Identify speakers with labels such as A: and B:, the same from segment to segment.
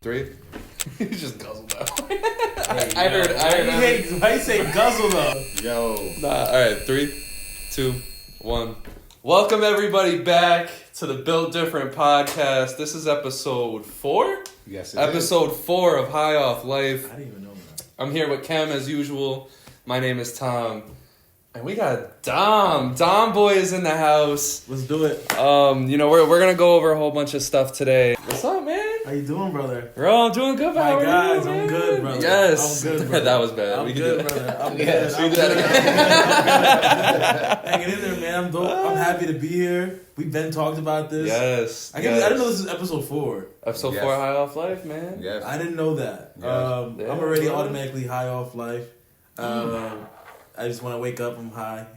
A: 3. You just guzzled out.
B: Hey,
A: I heard.
B: Why you say guzzle though?
C: Yo.
A: Nah, all right. 3, 2, 1. Welcome everybody back to the Built Different podcast. This is episode 4.
C: Yes,
A: Episode 4 of High Off Life.
B: I didn't even know that.
A: I'm here with Cam as usual. My name is Tom. And we got Dom. DomBoy is in the house.
B: Let's do it.
A: We're gonna go over a whole bunch of stuff today. What's up, man?
B: How you doing, brother?
A: Bro, I'm doing good. How are
B: guys,
A: you,
B: I'm
A: man?
B: good, brother.
A: Yes.
B: I'm good, brother.
A: That was bad.
B: I'm
A: We can
B: good,
A: do that.
B: brother. I'm
A: Yes,
B: good.
A: we do that again.
B: Hanging in there, man. I'm dope. I'm happy to be here. We've been talked about this.
A: Yes.
B: I didn't know this is episode 4.
A: Episode 4 High Off Life, man.
C: Yes.
B: I didn't know that.
C: Yes.
A: Yeah,
B: I'm already
A: bro.
B: automatically high off life. I just want to wake up. I'm high,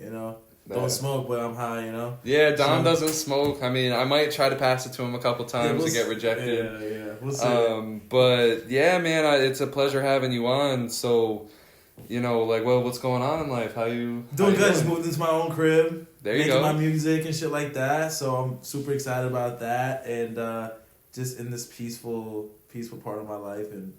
B: Don't smoke, but I'm high,
A: Yeah, Dom doesn't smoke. I mean, I might try to pass it to him a couple times to get rejected.
B: Yeah. We'll see.
A: But yeah, man, it's a pleasure having you on. So, what's going on in life? How you
B: Doing good. Just moved into my own crib.
A: There you
B: making
A: go.
B: my music and shit like that. So I'm super excited about that, and just in this peaceful part of my life, and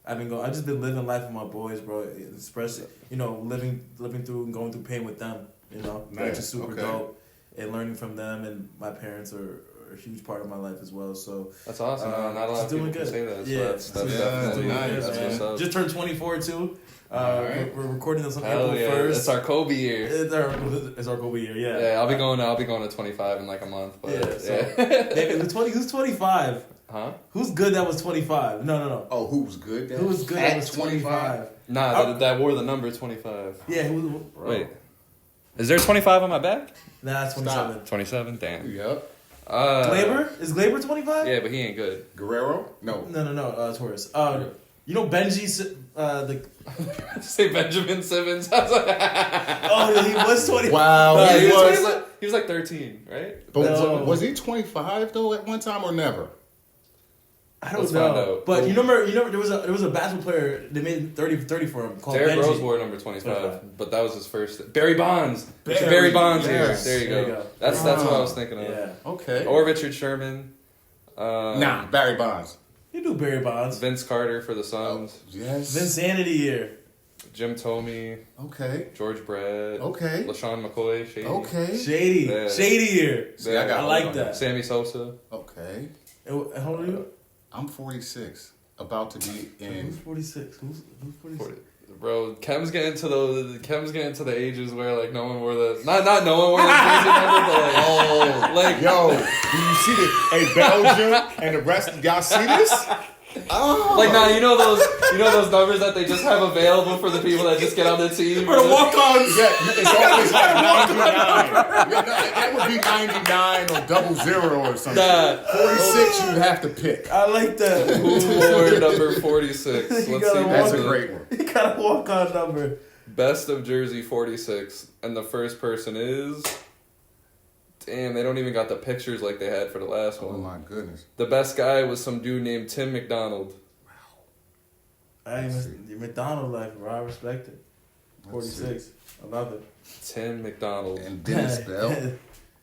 B: I've just been living life with my boys, bro. Especially living through and going through pain with them. Which is super dope, and learning from them. And my parents are a huge part of my life as well. So
A: That's awesome. Man. Not a lot of people can say that. So
B: Yeah,
A: that's definitely
C: nice.
A: That's what's up.
B: Just turned 24 too.
C: Right.
B: We're recording this on
A: Hell
B: April
A: yeah.
B: 1st.
A: It's our Kobe year.
B: It's our Kobe year. Yeah.
A: Yeah, I'll be going to 25 in like a month. But
B: Maybe who's 25?
A: Huh?
B: Who's good that was 25? No.
C: Oh, who was good?
B: Who was good that was 25?
A: Nah, that wore the number 25.
B: Yeah,
A: Wait. Is there 25 on my back?
B: Nah, it's 27.
A: 27? Damn.
C: Yep.
B: Glaber? Is Glaber 25?
A: Yeah, but he ain't good.
C: Guerrero? No.
B: No. Taurus. Benji,
A: Say Benjamin Simmons. I was like,
B: he was 25.
C: Wow.
A: no,
C: he
A: he was like 13, right?
C: But
B: No.
C: was he 25 though at one time or never?
B: I don't
A: Let's find
B: know.
A: out.
B: But you remember there was a basketball player they made 30 for him called
A: Derrick
B: Benji.
A: Rose wore number 25, but that was his first. Barry Bonds.
C: Barry,
A: Barry Bonds
C: yes.
A: here. There you go. That's what I was thinking of.
B: Yeah.
C: Okay.
A: Or Richard Sherman.
C: Nah, Barry Bonds.
B: You do Barry Bonds.
A: Vince Carter for the Suns.
C: Yes.
B: Vinsanity year.
A: Jim Tomey.
C: Okay.
A: George Brett.
C: Okay.
A: LaShawn McCoy. Shady.
C: Okay.
B: Shady.
A: Yeah.
B: Shady year.
C: See, I
B: like that.
A: Sammy Sosa.
C: Okay.
B: How old are you?
C: I'm 46. About to be in.
B: Who's 46? Who's 46?
A: Bro, Kem's getting to the ages where like no one wore the not no one wore the jersey number, but like
C: Yo, do you see the Belgium and the rest? Y'all see this? Oh.
A: like nah, you know those numbers that they just have available for the people that just get on the team.
B: For the walk-ons.
C: Yeah, it's always like 99. Yeah, no, that would be 99 or 00 or something.
A: Nah.
C: 46, you'd have to pick.
B: I like that.
A: Who wore number 46? Let's see.
C: That's a great one.
B: He got a walk-on number.
A: Best of jersey 46, and the first person is. Damn, they don't even got the pictures like they had for the last one.
C: Oh my goodness.
A: The best guy was some dude named Tim McDonald.
B: McDonald life, bro. I respect it. 46. I love it.
A: Tim McDonald.
C: And Dennis Bell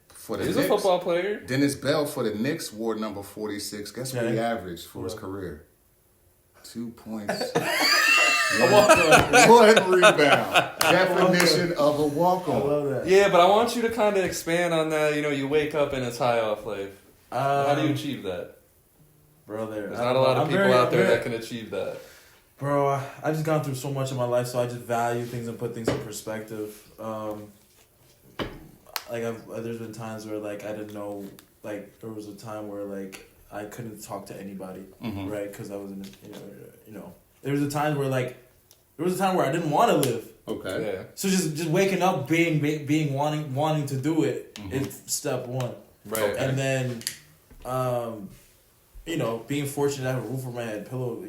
C: for the
A: He's
C: Knicks.
A: a football player.
C: Dennis Bell for the Knicks wore number 46. Guess what he
B: Yeah.
C: averaged for his career? 2 points.
B: I
C: One rebound. Definition of a walk-on.
B: love that.
A: Yeah, but I want you to kind of expand on that. You wake up and it's high off life. How do you achieve that?
B: Brother,
A: There's not a lot of people out there that can achieve that.
B: Bro, I've just gone through so much in my life, so I just value things and put things in perspective. There's been times where like I didn't know, like there was a time where like I couldn't talk to anybody, right? Because I was in, there was a time where I didn't want to live.
C: Okay.
A: Yeah.
B: So just waking up, being wanting to do it is step one.
A: Right.
C: Okay.
B: And then, being fortunate to have a roof over my head, pillow,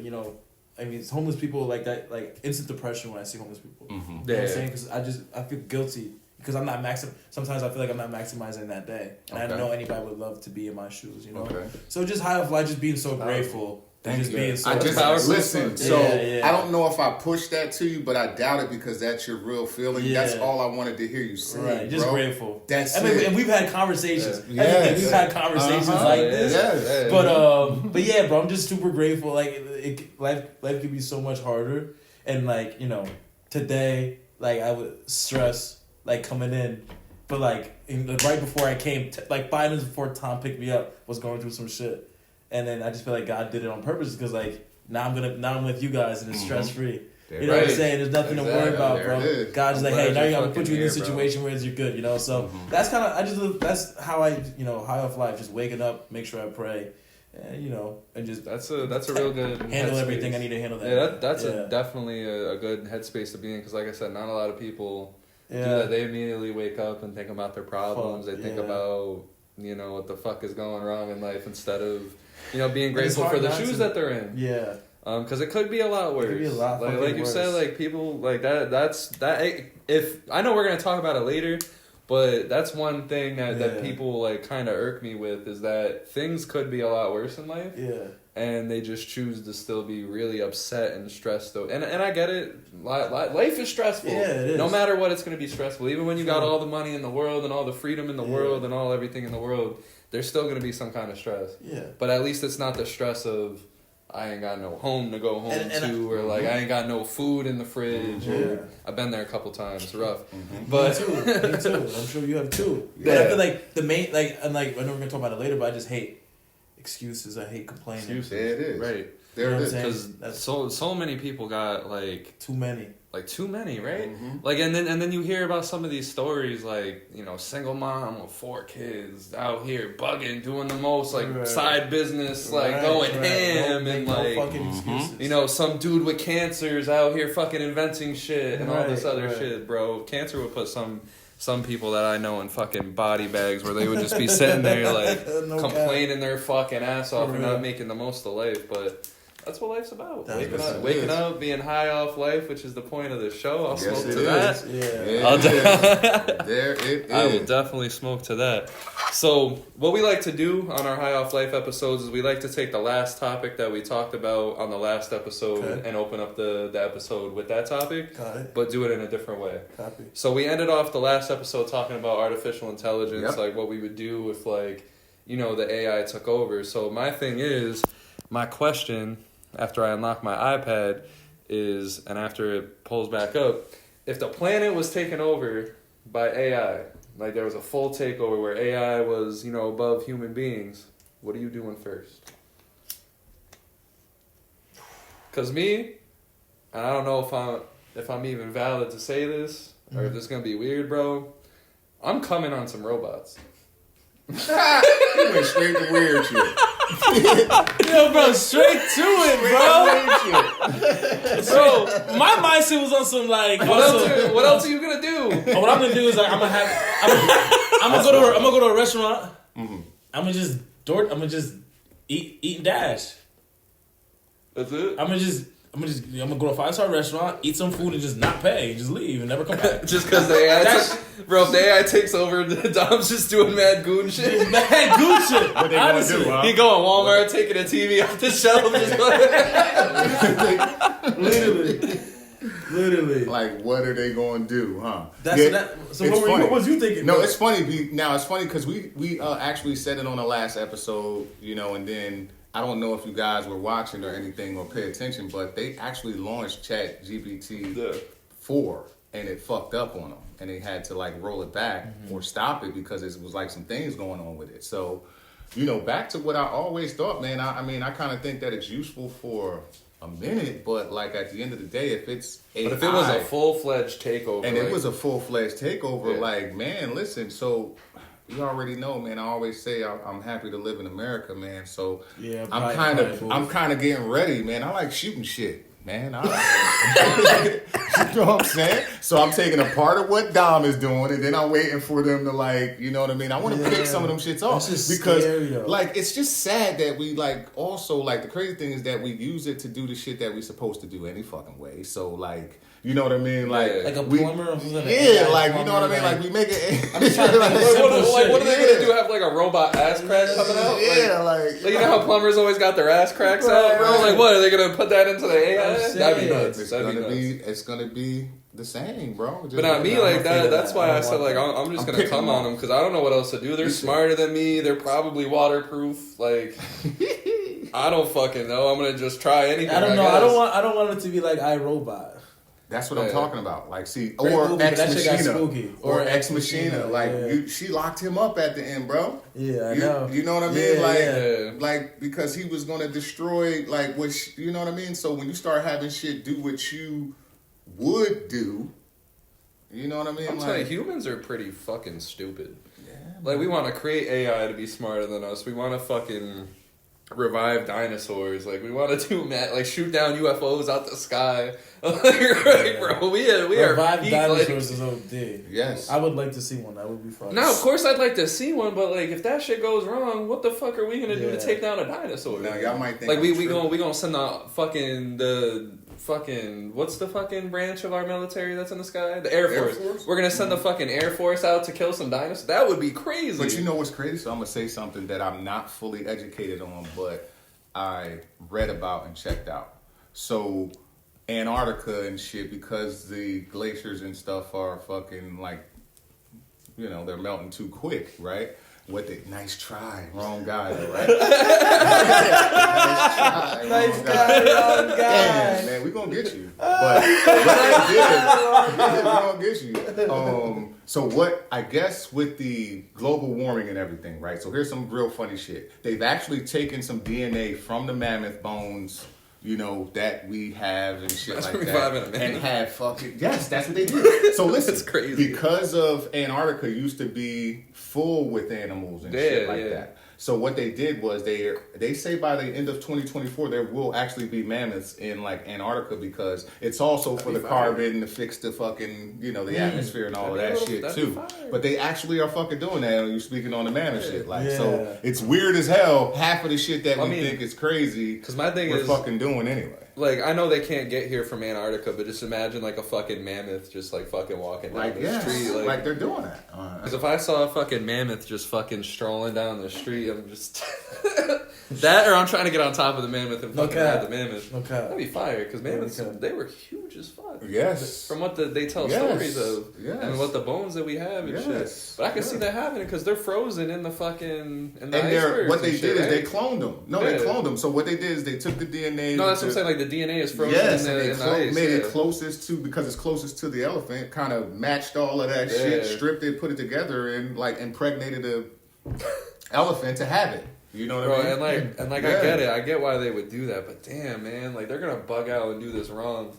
B: it's homeless people like that, like instant depression when I see homeless people.
C: Mm-hmm.
B: You know what I'm saying? Because I feel guilty because I'm not sometimes I feel like I'm not maximizing that day. And I
C: Okay.
B: know anybody would love to be in my shoes,
C: Okay.
B: So just high of life, just being so grateful Just being so
C: I just
A: powerful.
C: listen. So
B: Yeah.
C: I don't know if I pushed that to you, but I doubt it because that's your real feeling.
B: Yeah.
C: That's all I wanted to hear you say.
B: Right, just
C: bro.
B: grateful.
C: That's
B: I mean,
C: it.
B: and we've had conversations.
C: Yeah.
B: I mean,
C: Yes.
B: we've had conversations like this.
C: Yes.
B: But yeah, bro, I'm just super grateful. Like, life could be so much harder, and like, you know, today, like, I would stress like coming in, but like right before I came, like 5 minutes before Tom picked me up, was going through some shit, and then I just feel like God did it on purpose because like now I'm with you guys and it's stress free. You know what I'm saying? There's nothing to worry about, bro. God's like, hey, now I'm gonna put you in this situation where you're good, you know. So that's kind of that's how I high off life, just waking up, make sure I pray, and you know, and just
A: That's a real good
B: handle
A: headspace.
B: everything I need to handle.
A: That's definitely a good headspace to be in because, like I said, not a lot of people do that. They immediately wake up and think about their problems. They think about what the fuck is going wrong in life instead of being grateful for the shoes that they're in.
B: Yeah.
A: Because it could be a lot worse.
B: It could be a lot
A: like you
B: worse.
A: said, like people like that. That's that. If I know we're gonna talk about it later, but that's one thing that people like kind of irk me with is that things could be a lot worse in life.
B: Yeah.
A: And they just choose to still be really upset and stressed though. And I get it. Life is stressful.
B: Yeah, it is.
A: No matter what, it's gonna be stressful. Even when you got all the money in the world and all the freedom in the world and all everything in the world, there's still gonna be some kind of stress.
B: Yeah.
A: But at least it's not the stress of I ain't got no home to go home to, or like I ain't got no food in the fridge. Or, I've been there a couple times. It's rough, but
B: Me too. I'm sure you have too.
A: Yeah.
B: But I feel like the main I know we're gonna talk about it later, but I just hate excuses. I hate complaining.
A: excuses.
C: There it is.
A: Right.
C: There it is.
A: Because so many people got like
B: too many.
A: Like too many, right? Like and then you hear about some of these stories, like single mom with 4 kids out here bugging, doing the most like side business, like going ham, and like
B: fucking excuses.
A: some dude with cancers out here fucking inventing shit and all this other shit, bro. Cancer would put some people that I know in fucking body bags where they would just be sitting there like complaining their fucking ass off and not making the most of life, but. That's what life's about. Waking up, being high off life, which is the point of the show. I'll smoke to that. There it is. I will definitely smoke to that. So, what we like to do on our high off life episodes is we like to take the last topic that we talked about on the last episode and open up the episode with that topic, but do it in a different way.
B: Copy.
A: So, we ended off the last episode talking about artificial intelligence, like what we would do if, like, the AI took over. So, my question after I unlock my iPad is, and after it pulls back up, if the planet was taken over by AI, like there was a full takeover where AI was, above human beings, what are you doing first? Because me, and I don't know if I'm even valid to say this, or if this is going to be weird, bro, I'm coming on some robots.
C: You went straight to weird shit.
B: Yo, bro, straight to it, bro. So my mindset was on some like.
A: What else are you gonna do?
B: What I'm gonna do is like I'm gonna go to a restaurant. I'm gonna just eat and dash.
A: That's it.
B: I'm gonna go to a 5-star restaurant, eat some food, and just not pay, and just leave and never come back.
A: Just because the AI, bro, if the AI takes over, Dom's just doing mad goon shit.
B: Mad goon shit.
C: What they gonna do, huh?
A: He going Walmart, taking a TV off the shelf, just
B: Literally.
C: Like, what are they going to do, huh?
B: So what was you thinking?
C: No, it's funny. Now, it's funny because we actually said it on the last episode, and then I don't know if you guys were watching or anything or pay attention, but they actually launched ChatGPT 4 and it fucked up on them. And they had to like roll it back or stop it because it was like some things going on with it. So, back to what I always thought, man. I mean, I kind of think that it's useful for a minute, but like at the end of the day, if it's AI,
A: but if it was a full-fledged takeover,
C: and it was a full-fledged takeover, like, man, listen, so you already know, man. I always say I'm happy to live in America, man. So I'm kind of getting ready, man. I like shooting shit, man. You know what I'm saying? So I'm taking a part of what Dom is doing, and then I'm waiting for them to like, you know what I mean? I want to pick some of them shits off because like it's just sad that we like also like the crazy thing is that we use it to do the shit that we supposed to do any fucking way. So like. You know what I mean? Like
B: a plumber.
C: Like you know what I mean? Like we make it.
A: I'm just trying to think what are they gonna do? Have like a robot ass crack coming out?
C: Yeah,
A: like you know how plumbers always got their ass cracks out, bro? Like what are they gonna put that into the AI? That'd be nuts.
C: It's gonna be the same, bro.
A: But not me like that. That's why I said like I'm just gonna come on them because I don't know what else to do. They're smarter than me. They're probably waterproof. Like. I don't fucking know. I'm gonna just try anything.
B: I don't know. I don't want it to be like iRobot.
C: That's what I'm talking about. Like, see, or Ex Machina, or Ex Machina. Like, she locked him up at the end, bro.
B: Yeah, I know.
C: You know what I mean? Like because he was gonna destroy, like, which you know what I mean. So when you start having shit do what you would do, you know what I mean?
A: I'm telling you, humans are pretty fucking stupid. Yeah. Like, we want to create AI to be smarter than us. We want to fucking revive dinosaurs. Like, we want to do like shoot down UFOs out the sky. Right, bro. We are
B: revive dinosaurs is OD.
C: Yes,
B: I would like to see one. That would be fun.
A: Now, of course, I'd like to see one, but like, if that shit goes wrong, what the fuck are we gonna do to take down a dinosaur?
C: Now, y'all might think
A: like we gonna send out fucking what's the fucking branch of our military that's in the sky? The Air Force. We're gonna send the fucking Air Force out to kill some dinosaurs. That would be crazy.
C: But you know what's crazy? So I'm gonna say something that I'm not fully educated on, but I read about and checked out. So Antarctica and shit, because the glaciers and stuff are fucking like, you know, they're melting too quick, right? Nice try, wrong guy, though, right? Nice guy, wrong guy. Damn, man, we gonna get you. But we gonna get you. So what, I guess with the global warming and everything, right? So here's some real funny shit. They've actually taken some DNA from the mammoth bones, you know, that we have and shit like that. And have fucking, yes, that's what they did. So listen,
A: that's crazy.
C: Because of Antarctica used to be full with animals and shit like that. So what they did was they say by the end of 2024 there will actually be mammoths in like Antarctica because it's also for the carbon to fix the fucking, you know, the atmosphere and all of that shit too. But they actually are fucking doing that. You're speaking on the mammoth shit, like so it's weird as hell. Half of the shit that we think is crazy because my thing is fucking doing anyway.
A: Like, I know they can't get here from Antarctica, but just imagine, like, a fucking mammoth just, like, fucking walking down the street.
C: Like, they're doing that.
A: Because if I saw a fucking mammoth just fucking strolling down the street, I'm just... that, or I'm trying to get on top of the mammoth and fucking ride the mammoth. Okay. That'd be fire, because mammoths, they were huge as fuck.
C: Yes.
A: From what they tell stories of. Yes. And what the bones that we have and shit. But I can see that happening, because they're frozen in the fucking... In the icebergs
C: what they did is they cloned them. No, they cloned them. So what they did is they took the DNA...
A: No, that's what I'm saying, like, the DNA is frozen in the ice.
C: Made it closest to, because it's closest to the elephant, kind of matched all of that shit, stripped it, put it together, and like impregnated a elephant to have it. You know what I mean?
A: And I get it. I get why they would do that, but damn, man, like they're gonna bug out and do this wrong.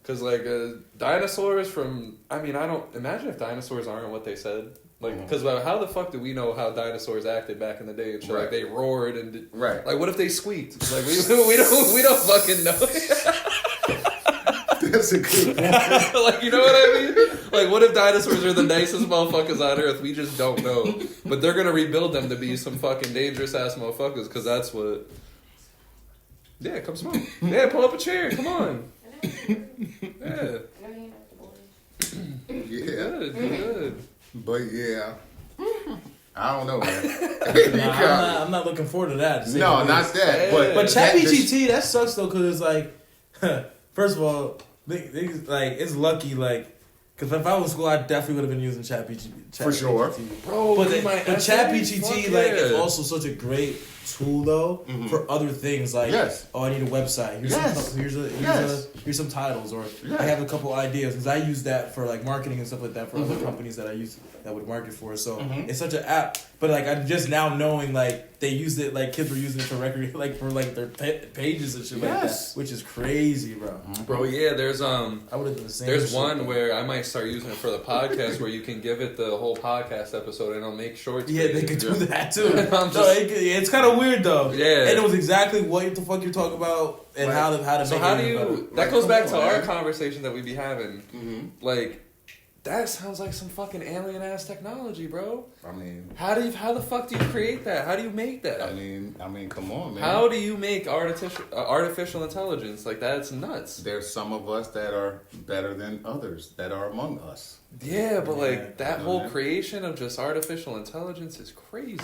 A: Cause like dinosaurs from, I don't imagine if dinosaurs aren't what they said. Like, because how the fuck do we know how dinosaurs acted back in the day and shit? Like, they roared and like, what if they squeaked? Like, we don't fucking know.
C: That's a good point.
A: Like, you know what I mean? Like, what if dinosaurs are the nicest motherfuckers on Earth? We just don't know. But they're gonna rebuild them to be some fucking dangerous ass motherfuckers, because that's what. Yeah, come smoke. Yeah, pull up a chair. Come on. Yeah. Good.
C: But yeah, I don't know, man.
B: I'm not looking forward to that.
C: No, not that.
B: But ChatGPT, that sucks though, because it's like, first of all, it's lucky, like, because if I was in school, I definitely would have been using ChatGPT.
C: For sure,
B: bro. But ChatGPT, it's also such a great tool though for other things. Like, I need a website. Here's some titles, or I have a couple ideas, because I use that for like marketing and stuff like that for other companies that I use that would market for. So it's such an app. But like, I'm just now knowing like they used it, like kids were using it for record, like for like their pages and shit like that, which is crazy, bro.
A: Bro, yeah, there's
B: I would have done the same.
A: There's one where I might start using it for the podcast, where you can give it the whole podcast episode and it'll make shorts.
B: Yeah, they could do that too. It's kind of weird though. Yeah, and it was exactly what the fuck you're talking about and how to.
A: So how do you? That goes back to our conversation that we be having. Like, that sounds like some fucking alien ass technology, bro.
C: I mean,
A: how the fuck do you create that? How do you make that?
C: I mean, come on, man.
A: How do you make artificial intelligence? Like, that's nuts.
C: There's some of us that are better than others that are among us.
A: Yeah, but like that whole creation of just artificial intelligence is crazy.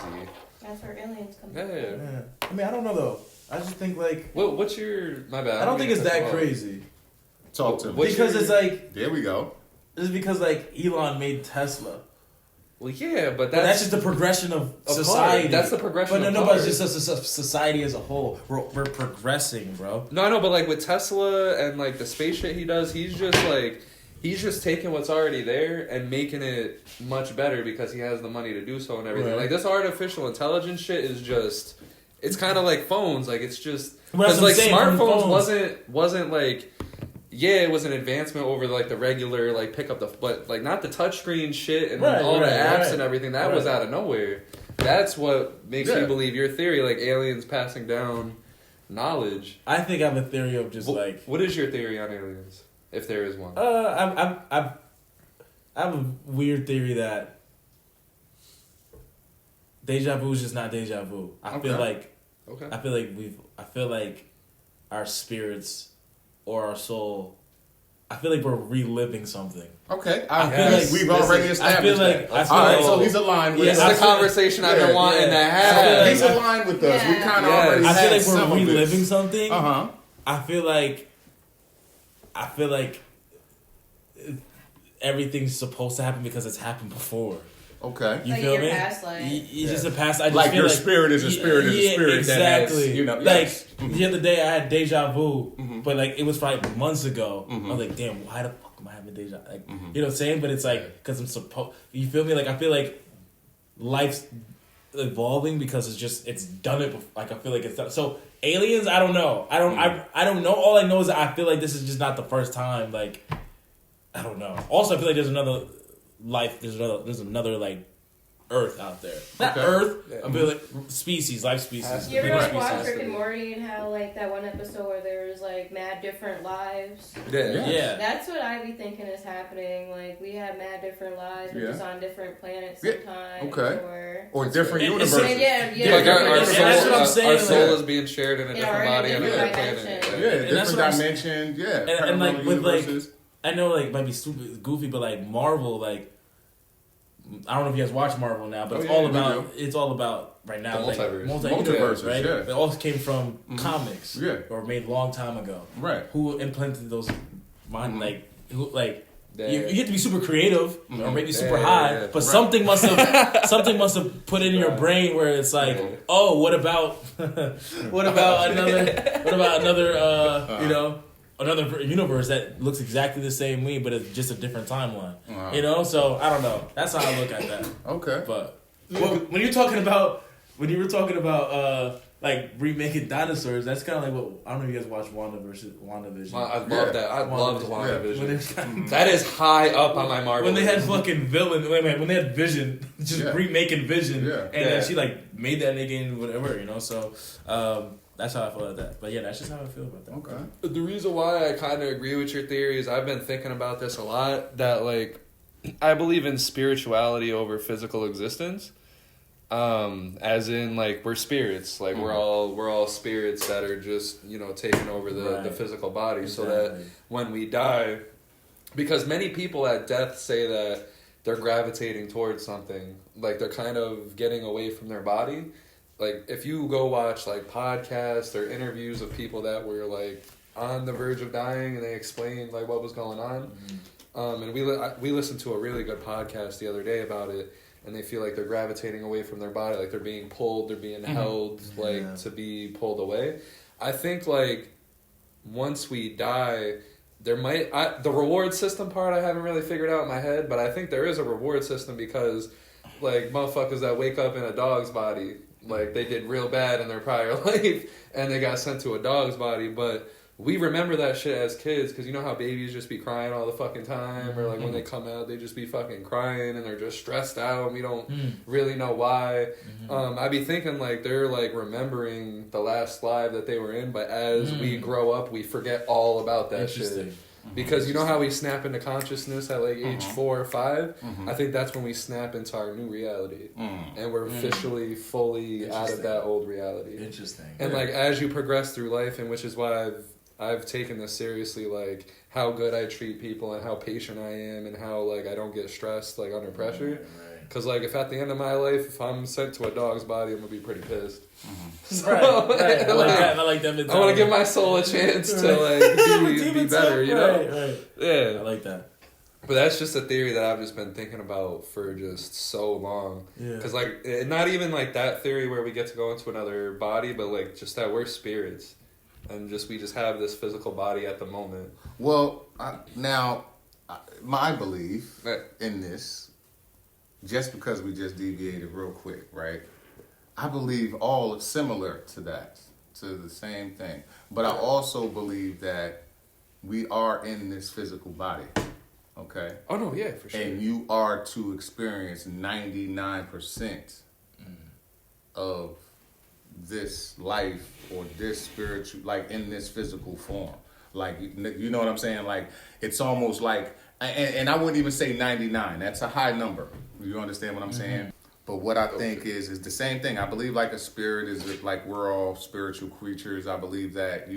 D: That's where aliens come
B: Yeah. I mean, I don't know though. I just think like.
A: What's your? My bad.
B: I don't think it's that crazy.
C: Talk to me.
B: Because it's like.
C: There we go.
B: It's because like Elon made Tesla.
A: Well, yeah, but
B: that's just the progression of society.
A: Cars. That's the progression.
B: But it's just a society as a whole. We're progressing, bro.
A: No, I know, but like with Tesla and like the space shit he does, he's just taking what's already there and making it much better because he has the money to do so and everything.
B: Right.
A: Like this artificial intelligence shit is just, it's kind of like phones. Like it's just because like smartphones wasn't like. Yeah, it was an advancement over like the regular like pick up but like not the touchscreen shit and all the apps and everything. That was out of nowhere. That's what makes me believe your theory, like aliens passing down knowledge.
B: I think I have a theory of just like.
A: What is your theory on aliens, if there is one?
B: I have a weird theory that Deja Vu is just not Deja Vu. I feel like our spirits. Or our soul, I feel like we're reliving something.
C: Okay, I feel like we've already established that. All right, so he's aligned with us.
A: It's the conversation I've been wanting to have.
C: He's aligned with us. We kind of already
B: I
C: had
B: feel like we're reliving something. I feel like everything's supposed to happen because it's happened before.
C: Okay.
D: You feel me? Past life.
B: It's just a past. I just
C: like
B: feel
C: your spirit is a spirit is a spirit.
B: Exactly.
C: That has,
B: like the other day I had deja vu, but like it was probably months ago. I was like, damn, why the fuck am I having deja? Like, you know what I'm saying? But it's like because I'm supposed. You feel me? Like I feel like life's evolving because it's done it. Like I feel like it's done. So aliens, I don't know. I don't know. All I know is that I feel like this is just not the first time. Like I don't know. Also, I feel like there's another. Life, there's another like Earth out there. Not Earth, I feel like species, life species.
D: You ever like watch Rick and Morty and how like that one episode where there's like mad different lives?
B: Yeah.
D: That's what I be thinking is happening. Like we have mad different lives, we're just on different planets sometimes.
C: Okay. Or different universes.
A: Like
B: that's what I'm saying.
A: Our soul is being shared in a different body on another planet.
C: Different dimension.
B: And like with like. I know, like, might be stupid, goofy, but like Marvel, like, I don't know if you guys watch Marvel now, but it's all about right now,
A: the
B: multiverse, right? Yeah. It all came from comics, or made a long time ago,
C: right?
B: Who implanted those, you get to be super creative or maybe super high, but something must have put in your brain where it's like, oh, what about another another universe that looks exactly the same way, but it's just a different timeline. You know, so I don't know. That's how I look at that.
C: Okay,
B: but when you were talking about like remaking dinosaurs, that's kind of like what I don't know if you guys watched WandaVision.
A: I love that. I loved WandaVision. That is high up on my Marvel.
B: When they had fucking when they had Vision, just remaking Vision, and then she like made that nigga in whatever, you know. So. That's how I feel about that. But yeah, that's just how I feel about that.
A: Okay. The reason why I kind of agree with your theory is I've been thinking about this a lot, that like I believe in spirituality over physical existence. As in like we're spirits. Like we're all spirits that are just, you know, taking over the physical body. So that when we die, because many people at death say that they're gravitating towards something. Like they're kind of getting away from their body. Like, if you go watch, like, podcasts or interviews of people that were, like, on the verge of dying and they explained, like, what was going on. And we listened to a really good podcast the other day about it, and they feel like they're gravitating away from their body. Like, they're being pulled, they're being held, like, to be pulled away. I think, like, once we die, there might... the reward system part I haven't really figured out in my head, but I think there is a reward system because, like, motherfuckers that wake up in a dog's body... Like, they did real bad in their prior life, and they got sent to a dog's body, but we remember that shit as kids, because you know how babies just be crying all the fucking time, or, like, when they come out, they just be fucking crying, and they're just stressed out, and we don't really know why. I be thinking, like, they're, like, remembering the last life that they were in, but as we grow up, we forget all about that shit. Because you know how we snap into consciousness at like age 4 or 5? I think that's when we snap into our new reality. And we're officially fully out of that old reality.
B: Interesting.
A: And like as you progress through life, and which is why I've taken this seriously, like how good I treat people and how patient I am and how like I don't get stressed like under pressure. Because like if at the end of my life, if I'm sent to a dog's body, I'm gonna be pretty pissed. So,
B: right. I like that.
A: I want to give my soul a chance to like be better, you know?
B: Right.
A: Yeah,
B: I like that.
A: But that's just a theory that I've just been thinking about for just so long. Because like not even like that theory where we get to go into another body, but like just that we're spirits, and just we just have this physical body at the moment.
C: Well, my belief in this. Just because we just deviated real quick, right? I believe all is similar to that, to the same thing. But I also believe that we are in this physical body, okay?
A: Oh, no, yeah, for sure.
C: And you are to experience 99% of this life or this spiritual, like in this physical form. Like, you know what I'm saying? Like, it's almost like, and I wouldn't even say 99. That's a high number. You understand what I'm saying? But what I think is the same thing. I believe like a spirit is like we're all spiritual creatures. I believe that,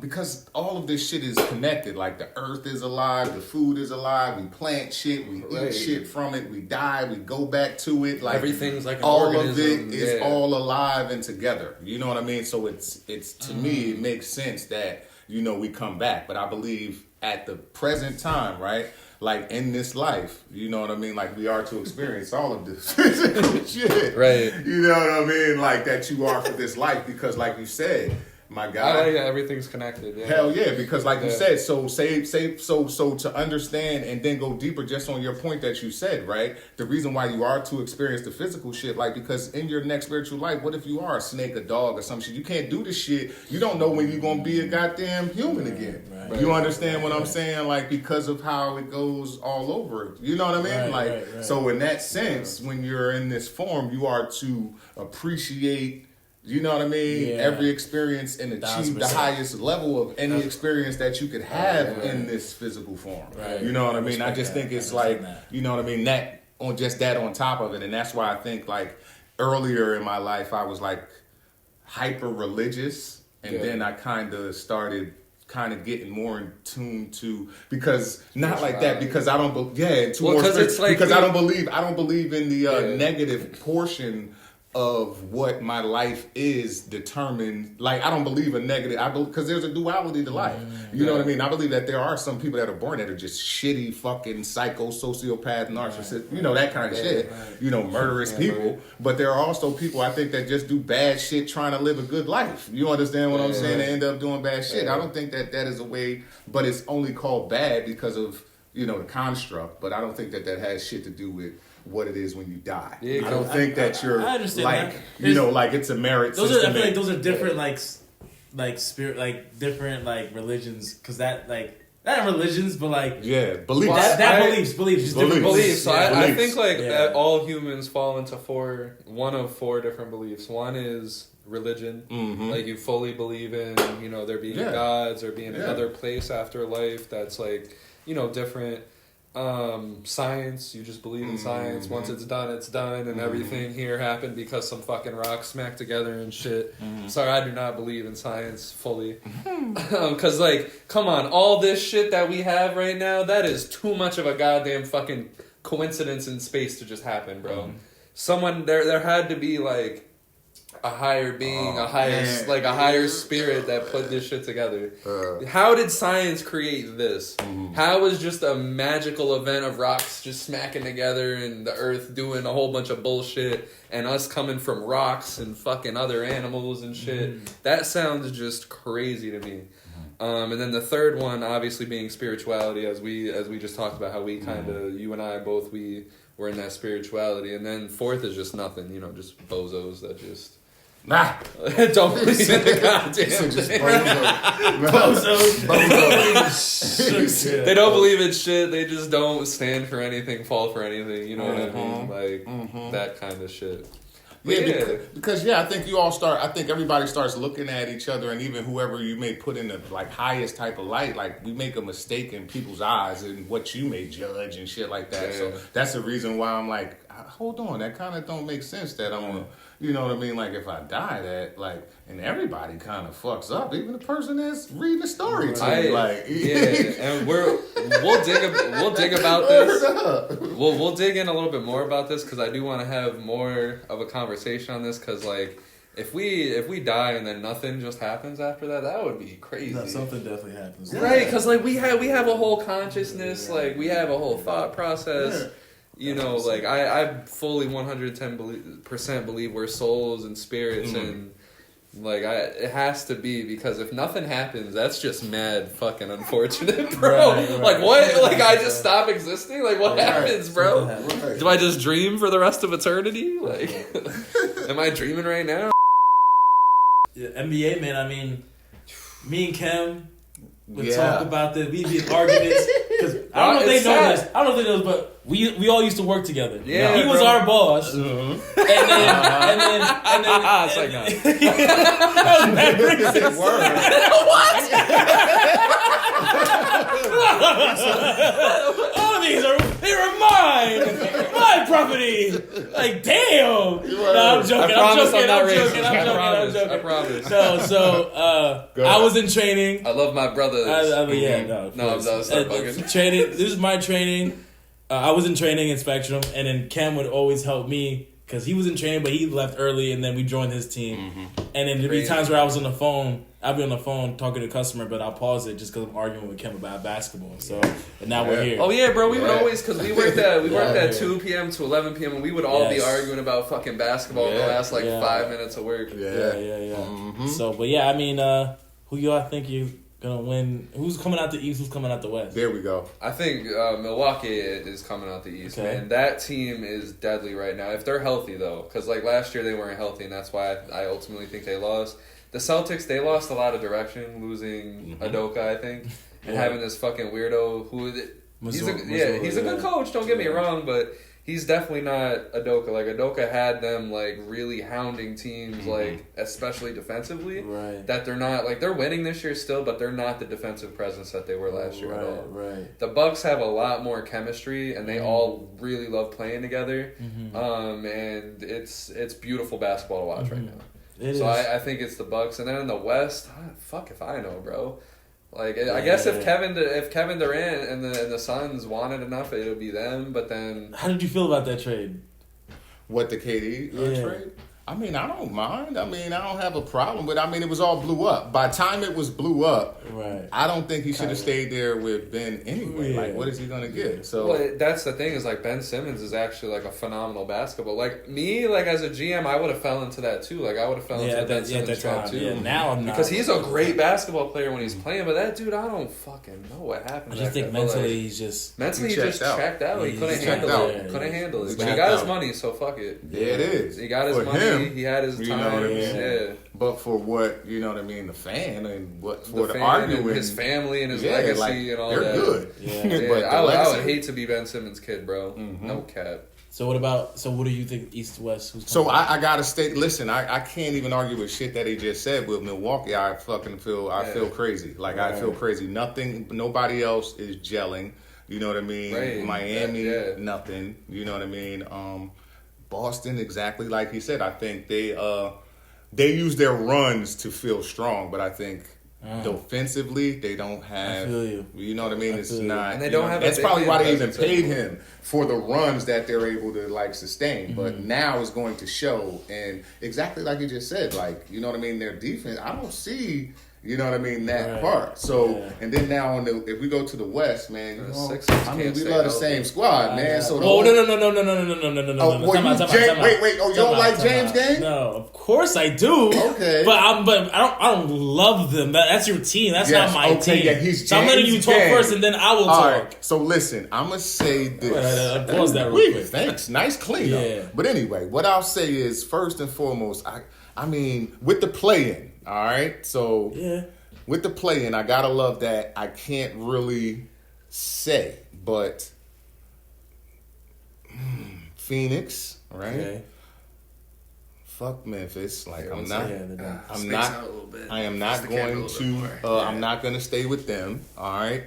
C: because all of this shit is connected. Like the earth is alive, the food is alive, we plant shit, we eat shit from it, we die, we go back to it. Like
A: everything's like an
C: all
A: organism.
C: of it is all alive and together. You know what I mean? So it's to me, it makes sense that, we come back. But I believe at the present time, right? Like in this life, you know what I mean? Like we are to experience all of this physical shit.
A: Right.
C: You know what I mean? Like that you are for this life because like you said, my God.
A: Everything's connected. Yeah.
C: Hell yeah, because like you said, so to understand and then go deeper just on your point that you said, right? The reason why you are to experience the physical shit, like because in your next spiritual life, what if you are a snake, a dog, or some shit? You can't do this shit. You don't know when you're gonna be a goddamn human again. Right. You understand what I'm saying? Like because of how it goes all over. You know what I mean? So in that sense, when you're in this form, you are to appreciate. You know what I mean? Yeah. Every experience and achieve the highest level of any experience that you could have in this physical form. Right. You know what I mean? I just think it's like, you know what I mean? That on top of it. And that's why I think like earlier in my life, I was like hyper religious. And then I kind of started getting more in tune to, because not like that, because I don't believe, because I don't believe in the negative portion of what my life is determined. Like I don't believe a negative. Because there's a duality to life. You know what I mean? I believe that there are some people that are born that are just shitty, fucking psycho, sociopath, narcissist. You know that kind of shit. Right. Murderous people. Right. But there are also people I think that just do bad shit trying to live a good life. You understand what I'm saying? They end up doing bad shit. I don't think that is a way. But it's only called bad because of the construct. But I don't think that has shit to do with what it is when you die. Yeah, I don't think that you're like that. Like it's a merit system.
B: I feel like those are different like spirit, like different like religions, because that like not religions but like
C: beliefs.
B: Beliefs, just different beliefs.
A: So I think like that all humans fall into one of four different beliefs. One is religion, like you fully believe in there being gods or being another place after life that's like different. Science, you just believe in science. Once it's done, and everything here happened because some fucking rocks smacked together and shit. Sorry, I do not believe in science fully. Because, like, come on, all this shit that we have right now, that is too much of a goddamn fucking coincidence in space to just happen, bro. Someone, there had to be, like, a higher being, a higher spirit that put this shit together. How did science create this? How was just a magical event of rocks just smacking together and the earth doing a whole bunch of bullshit and us coming from rocks and fucking other animals and shit? That sounds just crazy to me. And then the third one, obviously being spirituality, as we just talked about, how we kind of, you and I both, we were in that spirituality. And then fourth is just nothing, just bozos that just... don't believe in the goddamn thing. Bozos. They don't believe in shit. They just don't stand for anything, fall for anything. You know what I mean? Like that kind of shit.
C: Because I think you all start. I think everybody starts looking at each other, and even whoever you may put in the like highest type of light, like we make a mistake in people's eyes and what you may judge and shit like that. Yeah. So that's the reason why I'm like, hold on, that kind of don't make sense. That I'm gonna, you know what I mean? Like if I die, that like, and everybody kind of fucks up, even the person that's reading the story to me. Like,
A: and we'll dig about this. We'll dig in a little bit more about this because I do want to have more of a conversation on this because like if we die and then nothing just happens after that, that would be crazy.
B: No, something definitely happens,
A: right? Because like we have a whole consciousness, like we have a whole thought process. Yeah. You know, like I fully 110% believe we're souls and spirits and. Like it has to be because if nothing happens, that's just mad fucking unfortunate, bro. Right. Like what? Like I just stop existing? Like what happens, bro? Right. Do I just dream for the rest of eternity? Like, am I dreaming right now?
B: Yeah, NBA, man. I mean, me and Kem would talk about this. We'd be in arguments because I don't know if they know this. I don't know if they know this, but we all used to work together. Yeah, he was our boss, and then it's like all these are my property. Like damn. No, I'm joking. I promise. No, so I was in training.
A: I love my brothers.
B: Training. This is my training. I was in training in Spectrum, and then Cam would always help me because he was in training, but he left early, and then we joined his team. Mm-hmm. And then there'd be times where I was on the phone. I'd be on the phone talking to a customer, but I'll pause it just because I'm arguing with Cam about basketball. So, and now we're here.
A: Oh yeah, bro. We would always because we worked at 2 p.m. to 11 p.m. and we would all be arguing about fucking basketball in the last 5 minutes of work.
B: Yeah. Mm-hmm. So, but yeah, I mean, who y'all think you gonna win? Who's coming out the East? Who's coming out the West?
C: There we go.
A: I think Milwaukee is coming out the East, man. That team is deadly right now. If they're healthy, though, because like last year they weren't healthy, and that's why I ultimately think they lost. The Celtics, they lost a lot of direction, losing Udoka, I think, and having this fucking weirdo who he's a good coach. Don't get me wrong, but he's definitely not Udoka. Like Udoka had them like really hounding teams, like especially defensively. Right. That they're not like they're winning this year still, but they're not the defensive presence that they were last year at all. Right. The Bucks have a lot more chemistry, and they all really love playing together. And it's beautiful basketball to watch right now. I think it's the Bucks, and then in the West, fuck if I know, bro. Like I guess if Kevin Durant and the Suns wanted enough, it would be them. But then,
B: how did you feel about that trade?
C: What, the KD trade? I mean, I don't mind. I mean, I don't have a problem with it. I mean, it was all blew up. By the time it was blew up, I don't think he should have stayed there with Ben anyway. Like, what is he going to get? So
A: that's the thing is, like, Ben Simmons is actually, like, a phenomenal basketball. Like, me, like, as a GM, I would have fell into that, too. Like, I would have fell into the Ben Simmons trap, too.
B: Yeah, now I'm not.
A: Because he's a great basketball player when he's playing, but that dude, I don't fucking know what happened.
B: I just think mentally he's just...
A: Mentally, he just checked out. He couldn't handle it. Couldn't handle it. But he got his money, so fuck it.
C: Yeah, it is.
A: He got his money. He had his time.
C: You know what I mean? Yeah. But for what, you know what I mean, the fan and what for the arguing,
A: his family and his legacy
C: like,
A: and all
C: they're
A: that.
C: Good.
A: Yeah. But I would hate to be Ben Simmons' kid, bro. No cap.
B: So what do you think East West?
C: So I gotta state. Listen, I can't even argue with shit that he just said with Milwaukee. I fucking feel feel crazy. Like I feel crazy. Nobody else is gelling. You know what I mean?
A: Right.
C: Miami, nothing. You know what I mean? Boston, exactly like he said. I think they use their runs to feel strong, but I think defensively they don't have. I feel you
B: know
C: what I mean? It's not.
A: And they don't have.
C: That's probably why they even paid him for the runs that they're able to like sustain. But now it's going to show, and exactly like you just said, like you know what I mean. Their defense, I don't see. You know what I mean? That part. So, and then now if we go to the West, man, we love the same squad, man. So
B: no.
C: Wait. Oh, you don't like James Gang?
B: No, of course I do.
C: Okay,
B: but I don't love them. That's your team. That's not my team.
C: Yeah, he's
B: so I'm letting you talk first, and then I will talk.
C: Right, so listen, I'm gonna say this.
B: Pause that real quick.
C: Thanks, nice cleanup. Yeah. But anyway, what I'll say is first and foremost, I mean, with the play-in. All right, so with the play-in, I gotta love that. I can't really say, but Phoenix, right? fuck Memphis. Like, I'm
B: I
C: am not going to. I'm not going to stay with them. All right.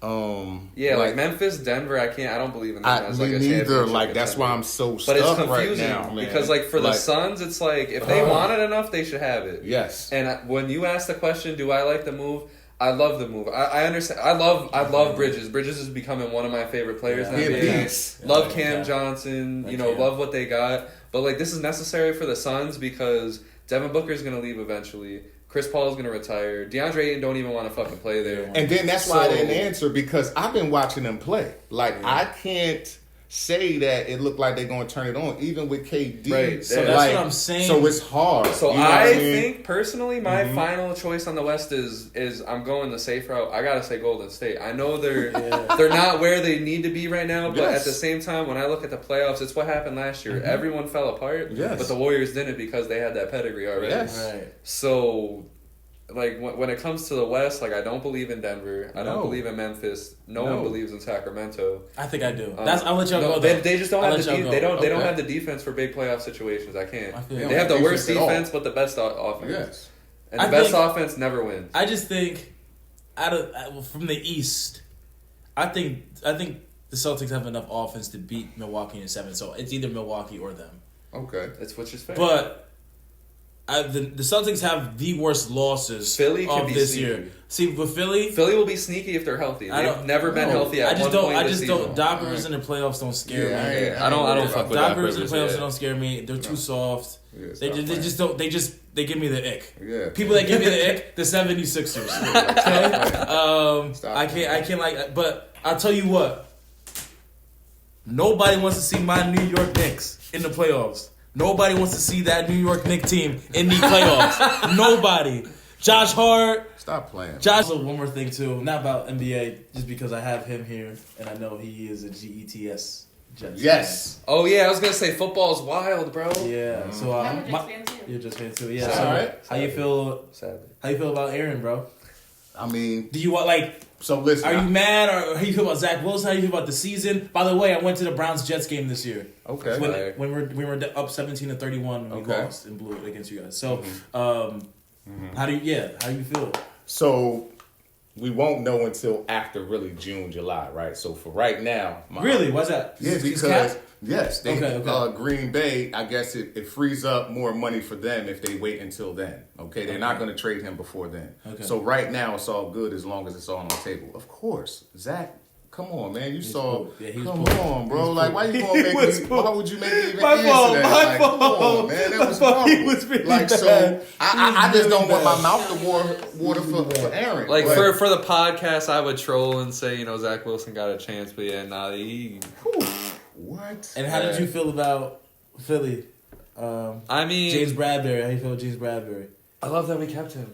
A: Like Memphis, Denver, I don't believe in them as like a
C: neither. Like, that's why I'm so stuck
A: but it's confusing
C: right now, man.
A: Because like for the Suns, it's like if they want it enough, they should have it.
C: Yes.
A: And when you ask the question, do I like the move? I love the move. I understand. I love Bridges. Bridges is becoming one of my favorite players in the NBA. Love Cam Johnson. Love what they got. But like this is necessary for the Suns because Devin Booker's gonna leave eventually. Chris Paul's gonna retire. DeAndre Ayton don't even want to fucking play there.
C: And then that's why I didn't answer because I've been watching them play. Like I can't say that it looked like they're going to turn it on, even with KD.
B: Right. So that's what I'm saying.
C: So it's hard.
A: So I think personally, my final choice on the West is I'm going the safe route. I gotta say Golden State. I know they're not where they need to be right now, but at the same time, when I look at the playoffs, it's what happened last year. Everyone fell apart, but the Warriors didn't because they had that pedigree already.
B: Right.
A: So. Like, when it comes to the West, like, I don't believe in Denver. I don't believe in Memphis. No one believes in Sacramento.
B: I think I do. I'll let y'all go.
A: They just don't have the they don't have the defense for big playoff situations. I can't. They have the worst defense, but the best offense. Yes. And the best offense never wins.
B: I just think from the East, I think the Celtics have enough offense to beat Milwaukee in 7. So it's either Milwaukee or them.
C: Okay.
A: That's which is fair.
B: But the Celtics have the worst losses of this year. See, with Philly
A: will be sneaky if they're healthy. They've never been healthy at one point.
B: I just don't. Doc Rivers in the playoffs don't scare me.
A: I don't fuck with
B: Doc Rivers in the playoffs don't scare me. They're too soft. They just don't. They give me the ick.
C: Yeah.
B: People that give me the ick, the 76ers. Okay. I can't like. But I'll tell you what. Nobody wants to see my New York Knicks in the playoffs. Nobody wants to see that New York Knicks team in the playoffs. Nobody. Josh Hart.
C: Stop playing.
B: Josh. One more thing too, not about NBA, just because I have him here and I know he is a GETS Jets.
C: Yes.
B: Fan.
A: Oh yeah, I was gonna say football's wild, bro.
B: Yeah. So
D: I'm a Jets fan too.
B: You're a Jets fan too. Yeah. So, all right. How you feel?
A: Sadly.
B: How you feel about Aaron, bro?
C: I mean,
B: do you want like?
C: So listen,
B: are you mad or how you feel about Zach Wilson? How you feel about the season? By the way, I went to the Browns-Jets game this year.
C: Okay.
B: When we were up 17-31 when we lost and blew it against you guys. So, how do you feel?
C: So, we won't know until after really June, July, right? So for right now,
B: really, what's that?
C: Yeah, because Green Bay, I guess it frees up more money for them if they wait until then. Okay, they're not going to trade him before then. Okay. So right now, it's all good as long as it's all on the table. Of course, Zach. Come on, man. You saw. Come on, bro. Like, why you gonna make me? Why would you make me even answer that?
B: My fault.
C: Come on, man. That was horrible. Like, so I just don't want my mouth to water for Aaron.
A: Like, for the podcast, I would troll and say, Zach Wilson got a chance, but
C: What?
B: And how did you feel about Philly?
A: I mean,
B: James Bradbury. How you feel about James Bradbury?
A: I love that we kept him.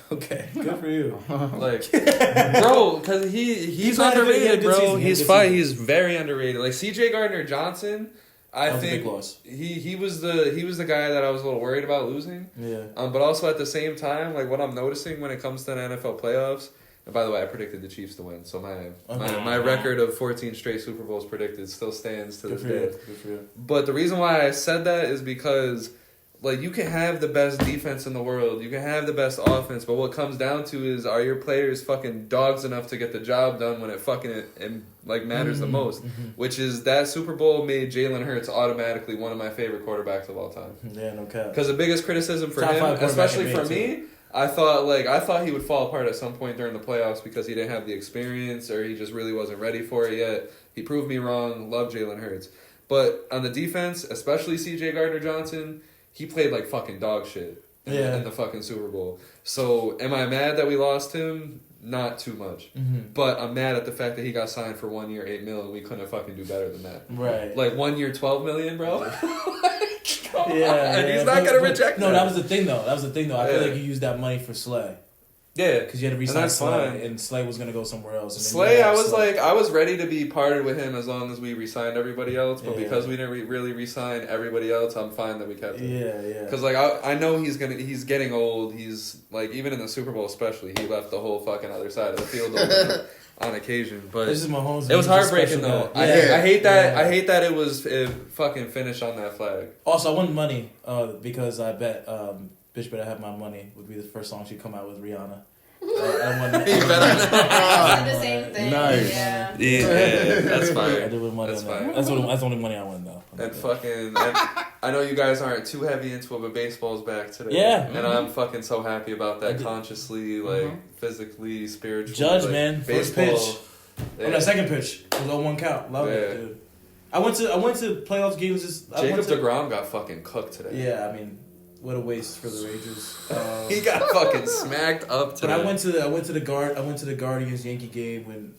B: Okay, good for you.
A: Like, bro, because he's underrated, bro. He's very underrated. Like CJ Gardner-Johnson, I think he was the guy that I was a little worried about losing.
B: Yeah.
A: But also at the same time, like what I'm noticing when it comes to the NFL playoffs. And by the way, I predicted the Chiefs to win, so my record of 14 straight Super Bowls predicted still stands to this day.
B: Good for you.
A: But the reason why I said that is because. Like, you can have the best defense in the world. You can have the best offense. But what comes down to is, are your players fucking dogs enough to get the job done when it fucking matters the most? Mm-hmm. Which is, that Super Bowl made Jalen Hurts automatically one of my favorite quarterbacks of all time.
B: Yeah, no cap.
A: Because the biggest criticism for him, especially for me, I thought he would fall apart at some point during the playoffs because he didn't have the experience or he just really wasn't ready for it yet. He proved me wrong. Love Jalen Hurts. But on the defense, especially CJ Gardner-Johnson... He played like fucking dog shit in the fucking Super Bowl. So, am I mad that we lost him? Not too much. Mm-hmm. But I'm mad at the fact that he got signed for 1 year, $8 million. We couldn't fucking do better than that.
B: Right.
A: Like 1 year, $12 million, bro.
B: Yeah.
A: He's not gonna reject
B: that. No, that was the thing though. I feel like you used that money for Slay.
A: Yeah,
B: because you had to resign Slay, and Slay was gonna go somewhere else. And
A: Slay, I was like, I was ready to be parted with him as long as we re-signed everybody else, but because we didn't really re-sign everybody else, I'm fine that we kept him.
B: Yeah.
A: Because like I know he's getting old. He's like, even in the Super Bowl especially, he left the whole fucking other side of the field on occasion. But it was heartbreaking though. I hate that it fucking finished on that flag.
B: Also, I won money because I bet Bitch Better Have My Money would be the first song she'd come out with Rihanna. I won that.
D: The same thing.
C: Nice.
A: Yeah, that's fine.
B: I did win money on that. That's the only money I won though.
A: And fucking, I know you guys aren't too heavy into it, but baseball's back today.
B: Yeah.
A: And I'm fucking so happy about that. Consciously, physically, spiritually.
B: Judge,
A: like,
B: man. First pitch. Yeah. Oh, that second pitch. It was 0-1 count. Love it, dude. I went to playoff games.
A: Jacob DeGrom got fucking cooked today.
B: Yeah, I mean, what a waste for the Rangers.
A: He got fucking smacked up today.
B: But I went to the Guardians Yankee game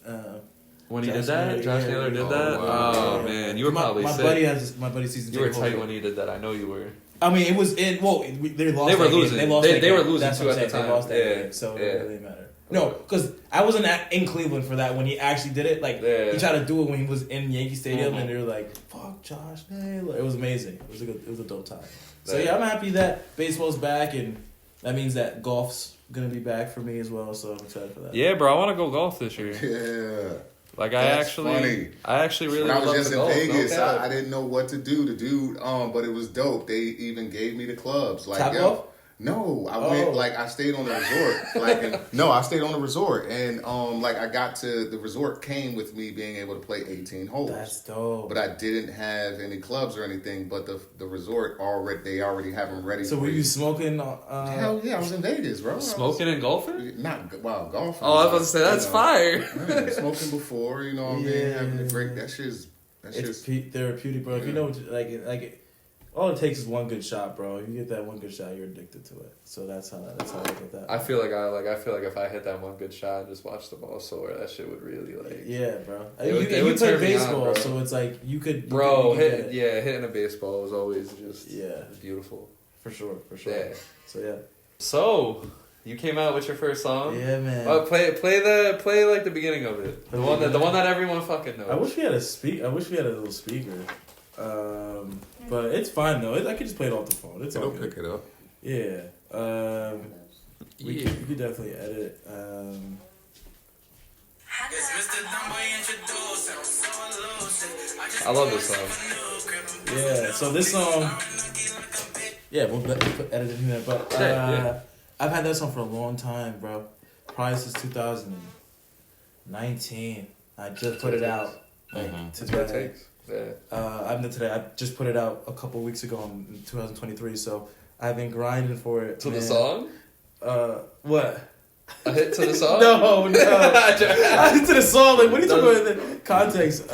B: when
A: he did that. Josh Naylor did that. Oh man, you were probably sick.
B: My buddy season.
A: You were tight when he did that. I know you were.
B: I mean, it was in. Well, they lost.
A: They were losing.
B: They lost.
A: They were losing too at the time.
B: They lost that game, so it didn't really matter. No, because I wasn't in Cleveland for that when he actually did it. Like he tried to do it when he was in Yankee Stadium, and they were like, "Fuck Josh Naylor." It was amazing. It was a dope time. So yeah, I'm happy that baseball's back, and that means that golf's gonna be back for me as well. So I'm excited for that.
A: Yeah, bro, I want to go golf this year.
C: Yeah.
A: Like
C: That's
A: funny. I actually really.
C: When I was just in
A: golf,
C: Vegas, I didn't know what to do. The dude, but it was dope. They even gave me the clubs. Like,
B: Top golf?
C: No, I went I stayed on the resort. I stayed on the resort, and I got to the resort came with me being able to play 18 holes.
B: That's dope.
C: But I didn't have any clubs or anything. But the resort already have them ready.
B: So were you smoking?
C: Hell yeah, I was in Vegas, bro.
A: Smoking and golfing?
C: Golfing.
A: Oh, I was about to say that's fire.
C: Smoking before, you know what I mean? Having a great. That's just
B: therapeutic, bro. If you know, all it takes is one good shot, bro. If you get that one good shot, you're addicted to it. So that's how I look at that.
A: I feel like if I hit that one good shot and just watch the ball soar, that shit would really
B: Yeah, bro.
A: You
B: would play baseball, on, so it's like you could.
A: Hitting a baseball was always just beautiful.
B: For sure.
A: Yeah.
B: So
A: you came out with your first song.
B: Yeah, man.
A: Play like the beginning of it. The one that everyone fucking knows.
B: I wish we had a little speaker. But it's fine though. I could just play it off the phone. It'll
C: pick it up.
B: Yeah. We could definitely edit.
A: I love this song.
B: Yeah. So this song. Yeah, we'll edit it in there. But I've had that song for a long time, bro. Probably since 2019. I just put it out. Today. I'm new today. I just put it out a couple weeks ago in 2023, so I've been grinding for it.
A: To the song?
B: What?
A: A hit to the song?
B: No. A hit to the song. Like, what are you talking about in the context?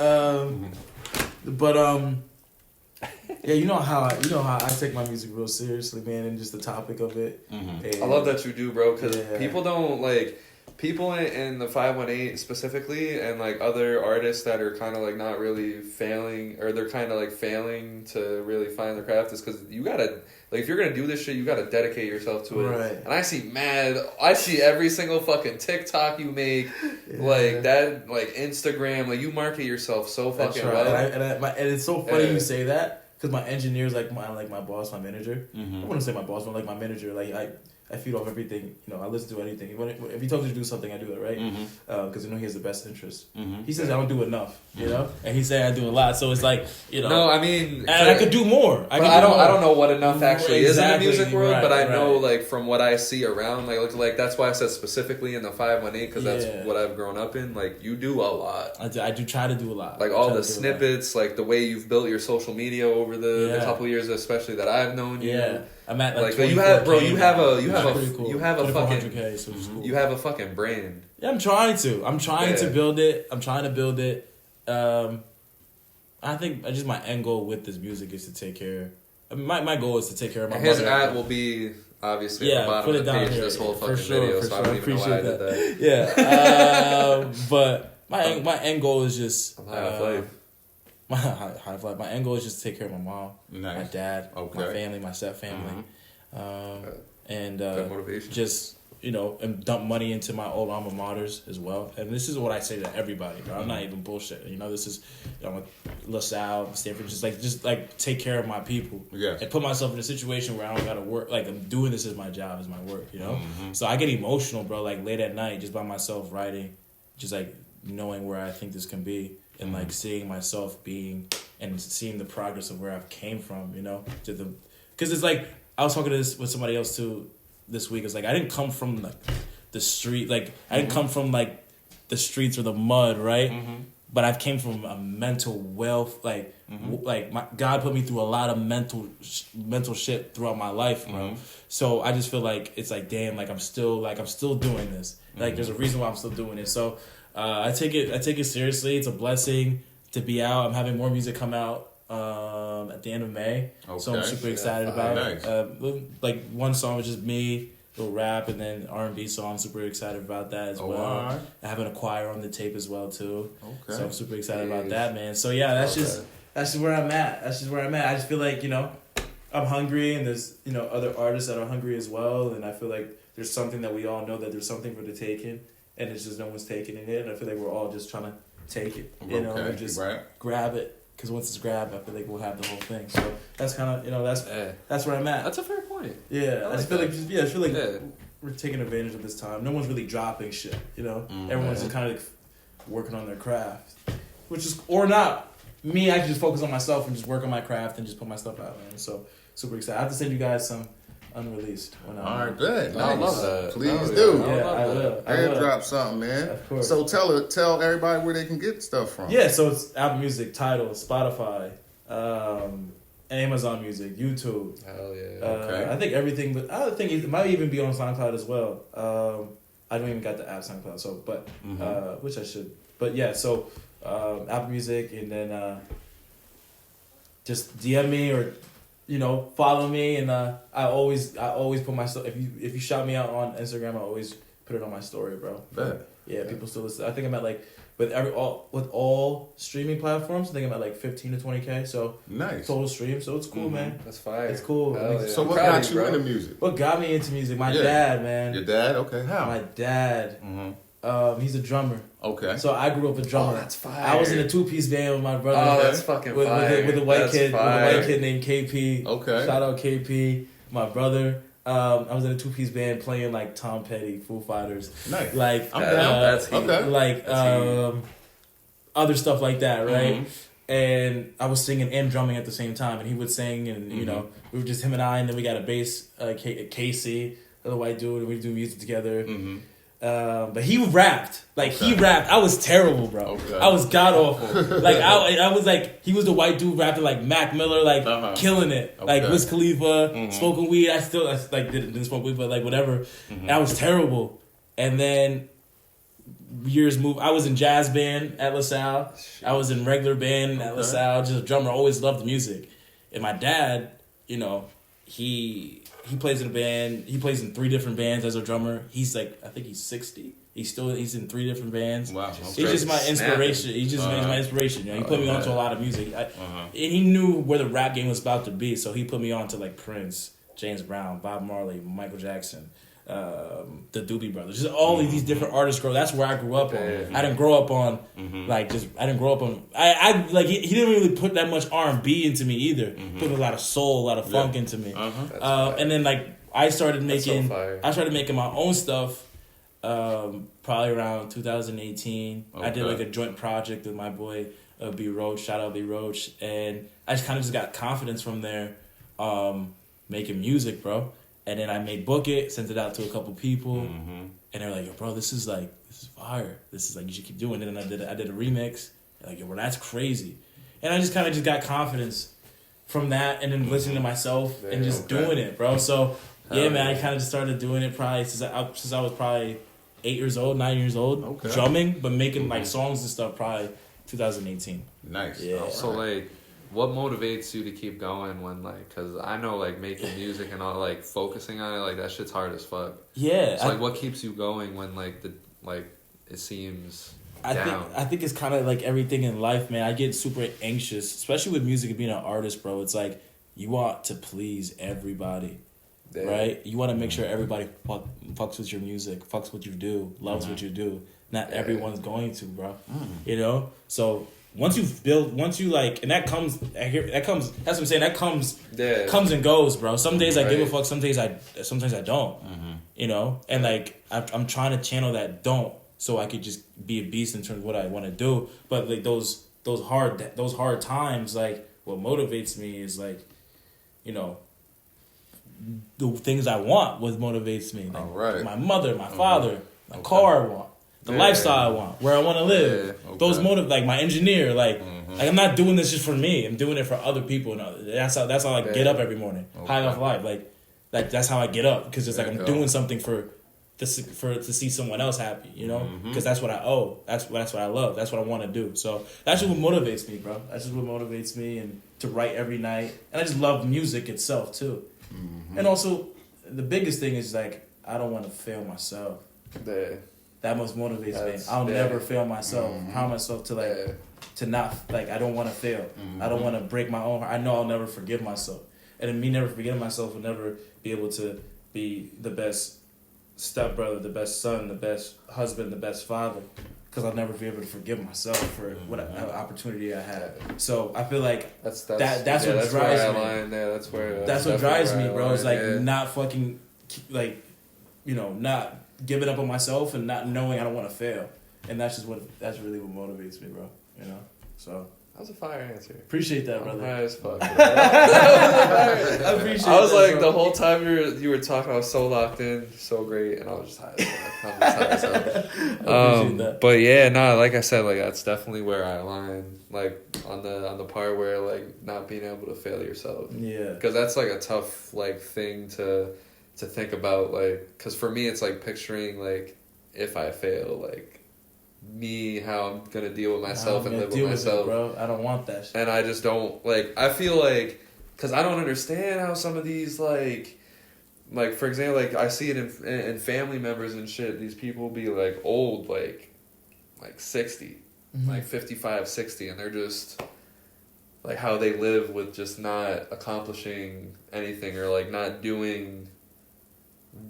B: Yeah, you know how I take my music real seriously, man, and just the topic of it.
A: I love that you do, bro, because people don't like. People in the 518 specifically, and like other artists that are kind of like not really failing, or they're kind of like failing to really find their craft, is because you gotta, like, if you're gonna do this shit, you gotta dedicate yourself to it.
B: Right.
A: And I see every single fucking TikTok you make, like that, like Instagram, like you market yourself so fucking well.
B: And it's so funny you say that, because my engineer's like my boss, my manager. I wouldn't say my boss, but like my manager. Like I feed off everything. You know, I listen to anything. If he tells me to do something, I do it, right? Because I know he has the best interest. He says I don't do enough, you know, and he said I do a lot. So it's like, you know.
A: No, I mean,
B: and I could do more.
A: I don't know what enough actually is in the music world, but I know like from what I see around, like that's why I said specifically in the 518, because that's what I've grown up in. Like you do a lot.
B: I do try to do a lot.
A: Like all the snippets, like the way you've built your social media over the couple years, especially that I've known you.
B: Yeah. I'm at
A: like you have a fucking brand.
B: Yeah, I'm trying to build it. I think just my end goal with this music is to take care. My goal is to take care of my mother.
A: His ad will be obviously at the bottom of the page this whole fucking video, so I don't even know why I did that.
B: Yeah, but my end goal is just high five. My end goal is just to take care of my mom, my dad, my family, my step family, and
A: good motivation.
B: Just
E: and dump money into my old alma maters as well. And this is what I say to everybody, bro. I'm not even bullshitting. This is, LaSalle, Stanford, just take care of my people.
C: Yes.
E: And put myself in a situation where I don't gotta work. Like, I'm doing this as my job, as my work, So I get emotional, bro, like late at night, just by myself writing, just like knowing where I think this can be, and like seeing myself being and seeing the progress of where I've came from, because it's like, I was talking to this with somebody else too this week. It's like, I didn't come from like the street, like I didn't come from like the streets or the mud, right? But I've came from a mental wealth, like my God put me through a lot of mental shit throughout my life, bro. So I just feel like it's like, damn, like I'm still doing this. Like there's a reason why I'm still doing it. So I take it seriously. It's a blessing to be out. I'm having more music come out at the end of May. Okay. So I'm super excited about it. Like one song was just me, little rap, and then R&B song. I'm super excited about that as well. Right. I have a choir on the tape as well too. Okay. So I'm super excited about that, man. So yeah, that's just where I'm at. I just feel like, I'm hungry, and there's, other artists that are hungry as well, and I feel like there's something that we all know that there's something for the taking, and it's just no one's taking it, and I feel like we're all just trying to take it, and just grab it. Because once it's grabbed, I feel like we'll have the whole thing. So that's kind of, that's where I'm at.
A: That's a fair point.
E: Yeah, I feel like we're taking advantage of this time. No one's really dropping shit, Everyone's just kind of like working on their craft, which is, or not. Me, I can just focus on myself and just work on my craft and just put my stuff out, man. So super excited. I have to send you guys some unreleased.
C: All right, good.
A: I love that.
C: Please do.
E: Yeah, I will.
C: Airdrop something, man.
E: Of course.
C: So tell everybody where they can get stuff from.
E: Yeah, so it's Apple Music, Tidal, Spotify, Amazon Music, YouTube.
A: Hell yeah.
C: Okay.
E: I think everything, but I think it might even be on SoundCloud as well. I don't even got the app SoundCloud, so which I should. But yeah, so Apple Music, and then just DM me or follow me, and I always put my stuff. If you shout me out on Instagram, I always put it on my story, bro.
C: Bet.
E: Yeah, people still listen. I think I'm at like with all streaming platforms. I think I'm at like 15 to 20K. So
C: nice
E: total stream. So it's cool, man.
A: That's fire.
E: It's cool.
A: Yeah.
C: So what got you into music?
E: What got me into music? My dad, man.
C: Your dad? Okay, how?
E: My dad. He's a drummer.
C: Okay.
E: So I grew up a drummer.
A: Oh, that's fire.
E: I was in a 2-piece band with my brother.
A: Oh, that's fucking fire.
E: With a white kid named KP.
C: Okay.
E: Shout out KP, my brother. I was in a 2-piece band playing like Tom Petty, Foo Fighters.
C: Nice.
E: Like
C: I'm down.
A: That's heat.
C: Okay.
E: Like other stuff like that, right? And I was singing and drumming at the same time, and he would sing, and we were just him and I, and then we got a bass, Casey, the white dude, and we do music together. But he rapped. He rapped. I was terrible, bro. Okay. I was god awful. I was like, he was the white dude rapping like Mac Miller, killing it. Okay. Like Wiz Khalifa, smoking weed. I didn't smoke weed, but like whatever. And I was terrible. And then years moved. I was in jazz band at LaSalle. I was in regular band at LaSalle. Just a drummer. Always loved music. And my dad, he plays in a band. He plays in 3 different bands as a drummer. He's like, I think he's 60. He's in 3 different bands.
C: Wow.
E: He's just my inspiration. He just makes my inspiration. He put me onto a lot of music. And he knew where the rap game was about to be, so he put me on to like Prince, James Brown, Bob Marley, Michael Jackson, the Doobie Brothers. Just all of these different artists that's where I grew up on. I didn't grow up on I didn't grow up on he didn't really put that much R&B into me either. Put a lot of soul, a lot of funk into me. And then I started making my own stuff probably around 2018. I did like a joint project with my boy B Roach, shout out B Roach, and I just kind of got confidence from there making music, bro. And then I made Book It, sent it out to a couple people, and they're like, "Yo, bro, this is fire. This is like, you should keep doing it." And I did a remix. They're like, "Yo, bro, that's crazy." And I just kind of got confidence from that, and then listening to myself and just doing it, bro. So man, I kind of just started doing it probably since I was probably 9 years old, drumming, but making like songs and stuff probably 2018.
C: Nice.
E: Yeah.
A: So what motivates you to keep going when because I know making music and all focusing on it that shit's hard as fuck.
E: Yeah.
A: So what keeps you going when it seems down?
E: I think it's kind of like everything in life, man. I get super anxious, especially with music and being an artist, bro. It's like you want to please everybody. right? You want to make sure everybody fucks with your music, fucks what you do, loves what you do. Not everyone's going to, bro. You know? So once you like, and that comes, that's what I'm saying, that comes and goes, bro. Some days I give a fuck, sometimes I don't. You know? And like, I'm trying to channel that don't, so I could just be a beast in terms of what I want to do. But like those hard times, like what motivates me is like, you know, the things I want, what motivates me. Like my mother, my father, my car I want, the lifestyle I want, where I want to live. Those like my engineer, like I'm not doing this just for me. I'm doing it for other people, and that's how I get up every morning. High off life, like that's how I get up, because it's like I'm doing something to see someone else happy, you know, because that's what I owe. That's what I love. That's what I want to do. So that's just what motivates me, bro. That's just what motivates me, and to write every night. And I just love music itself too. And also, the biggest thing is like I don't want to fail myself. That much motivates me. I'll never fail myself. Promise myself to not, like, I don't want to fail. I don't want to break my own heart. I know I'll never forgive myself. And in me never forgetting myself will never be able to be the best stepbrother, the best son, the best husband, the best father, because I'll never be able to forgive myself for what opportunity I had. So I feel like that's what drives me. That's what drives me, bro. It's like not fucking, like, you know, not giving up on myself and not knowing I don't want to fail. And that's really what motivates me, bro. You know? So
A: that was a fire answer.
E: Appreciate that, brother.
A: High as fuck.
E: I appreciate
A: I was
E: that,
A: like,
E: bro.
A: the whole time you were talking, I was so locked in, so great, and I was just high as fuck. But yeah, like I said, like that's definitely where I align, like on the part where like not being able to fail yourself. Yeah. Because that's like a tough like thing to think about, like, because for me it's like picturing like if I fail, like me, how I'm gonna deal with myself and live with myself,
E: bro. I don't want that shit.
A: And I just don't, like, I feel like, because I don't understand how some of these, like for example, like I see it in family members and shit, these people be like old, like 60, like 55, 60, and they're just like how they live with just not accomplishing anything, or like not doing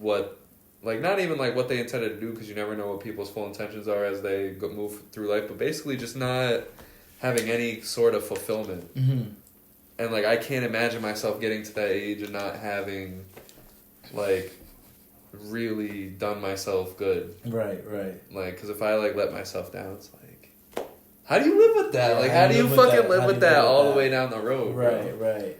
A: what, like, not even like what they intended to do, because you never know what people's full intentions are as they move through life, but basically just not having any sort of fulfillment. And like I can't imagine myself getting to that age and not having like really done myself good. Right. Like, because if I like let myself down, it's like, how do you live with that? Like, how do you fucking live with that all the way down the road? Right.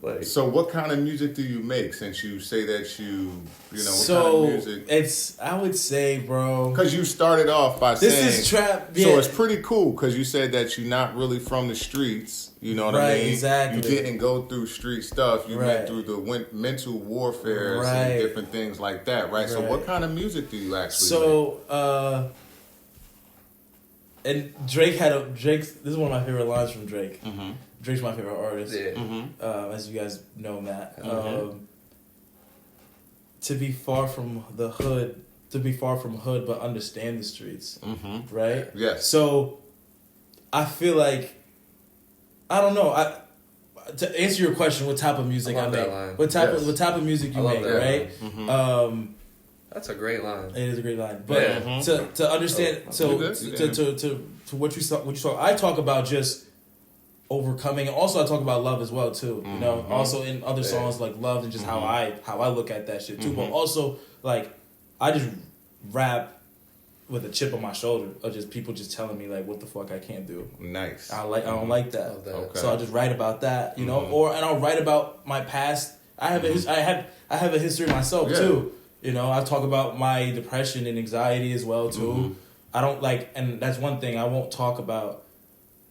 A: Like,
C: so what kind of music do you make, since you say that you know,
E: so
C: what kind of music?
E: I would say, bro,
C: because you started off by saying
E: this is trap. Yeah.
C: So it's pretty cool, because you said that you're not really from the streets. You know what I mean?
E: Exactly.
C: You didn't go through street stuff. You went through the mental warfare and different things like that, right? So what kind of music do you actually make?
E: And Drake this is one of my favorite lines from Drake. Drake's my favorite artist. As you guys know, Matt. To be far from hood, but understand the streets. Right?
C: Yes.
E: So I feel like, I don't know. To answer your question, what type of music I make? What type of music you make? Right?
A: That's a great line.
E: It is a great line. But to understand, to what you saw, I talk about just overcoming. Also, I talk about love as well too. You know, also in other songs like love and just how I look at that shit too. But also, like, I just rap with a chip on my shoulder of just people just telling me like what the fuck I can't do.
C: Nice.
E: I don't like that.
C: Okay.
E: So I just write about that, you know, and I'll write about my past. I have I have a history myself too. You know, I talk about my depression and anxiety as well too. I don't like, and that's one thing, I won't talk about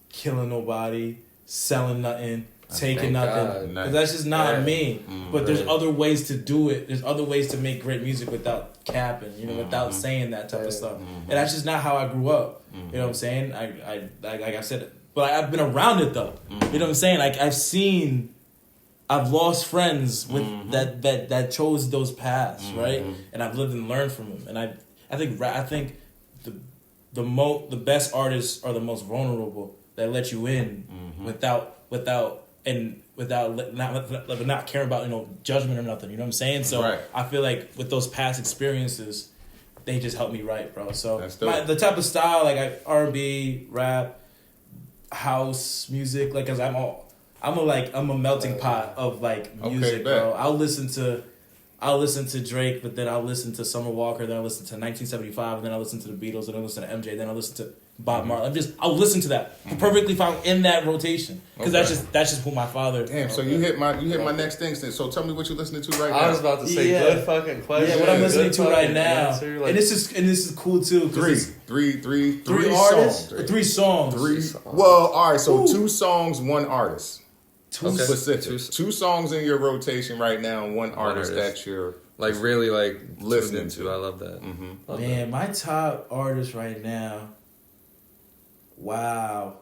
E: killing nobody, selling nothing, taking nothing. Nice. That's just not me. But there's other ways to do it. There's other ways to make great music without capping, you know, without saying that type of stuff. And that's just not how I grew up. You know what I'm saying? I like I said, but I've been around it though. You know what I'm saying? Like I've lost friends with that chose those paths, right? And I've lived and learned from them. And I think the best artists are the most vulnerable, that let you in without and without not caring about judgment or nothing. You know what I'm saying? So
C: Right.
E: I feel like with those past experiences, they just helped me write, bro. So
C: the
E: type of style like R&B, rap, house music, like, cause I'm a melting pot of like music, bro. I'll listen to Drake, but then I'll listen to Summer Walker, then I'll listen to 1975, and then I'll listen to the Beatles, and then I'll listen to MJ, then I'll listen to Bob Marley. I'll listen to that perfectly fine in that rotation because that's just who my father.
C: Damn, so you hit my next thing. So tell me what you're listening to right now.
A: I was about to say good fucking question.
E: Yeah, what I'm listening to right now,
A: answer, like,
E: and this is cool too.
C: Three
E: artists,
C: songs.
E: three songs.
C: Well, all right. So 2 songs, 1 artist.
E: Two
C: Specific. 2 songs in your rotation right now, and 1 artist that you're
A: like really like
C: listening
A: to. I love that.
C: Mm-hmm.
E: Man, my top artist right now. Wow.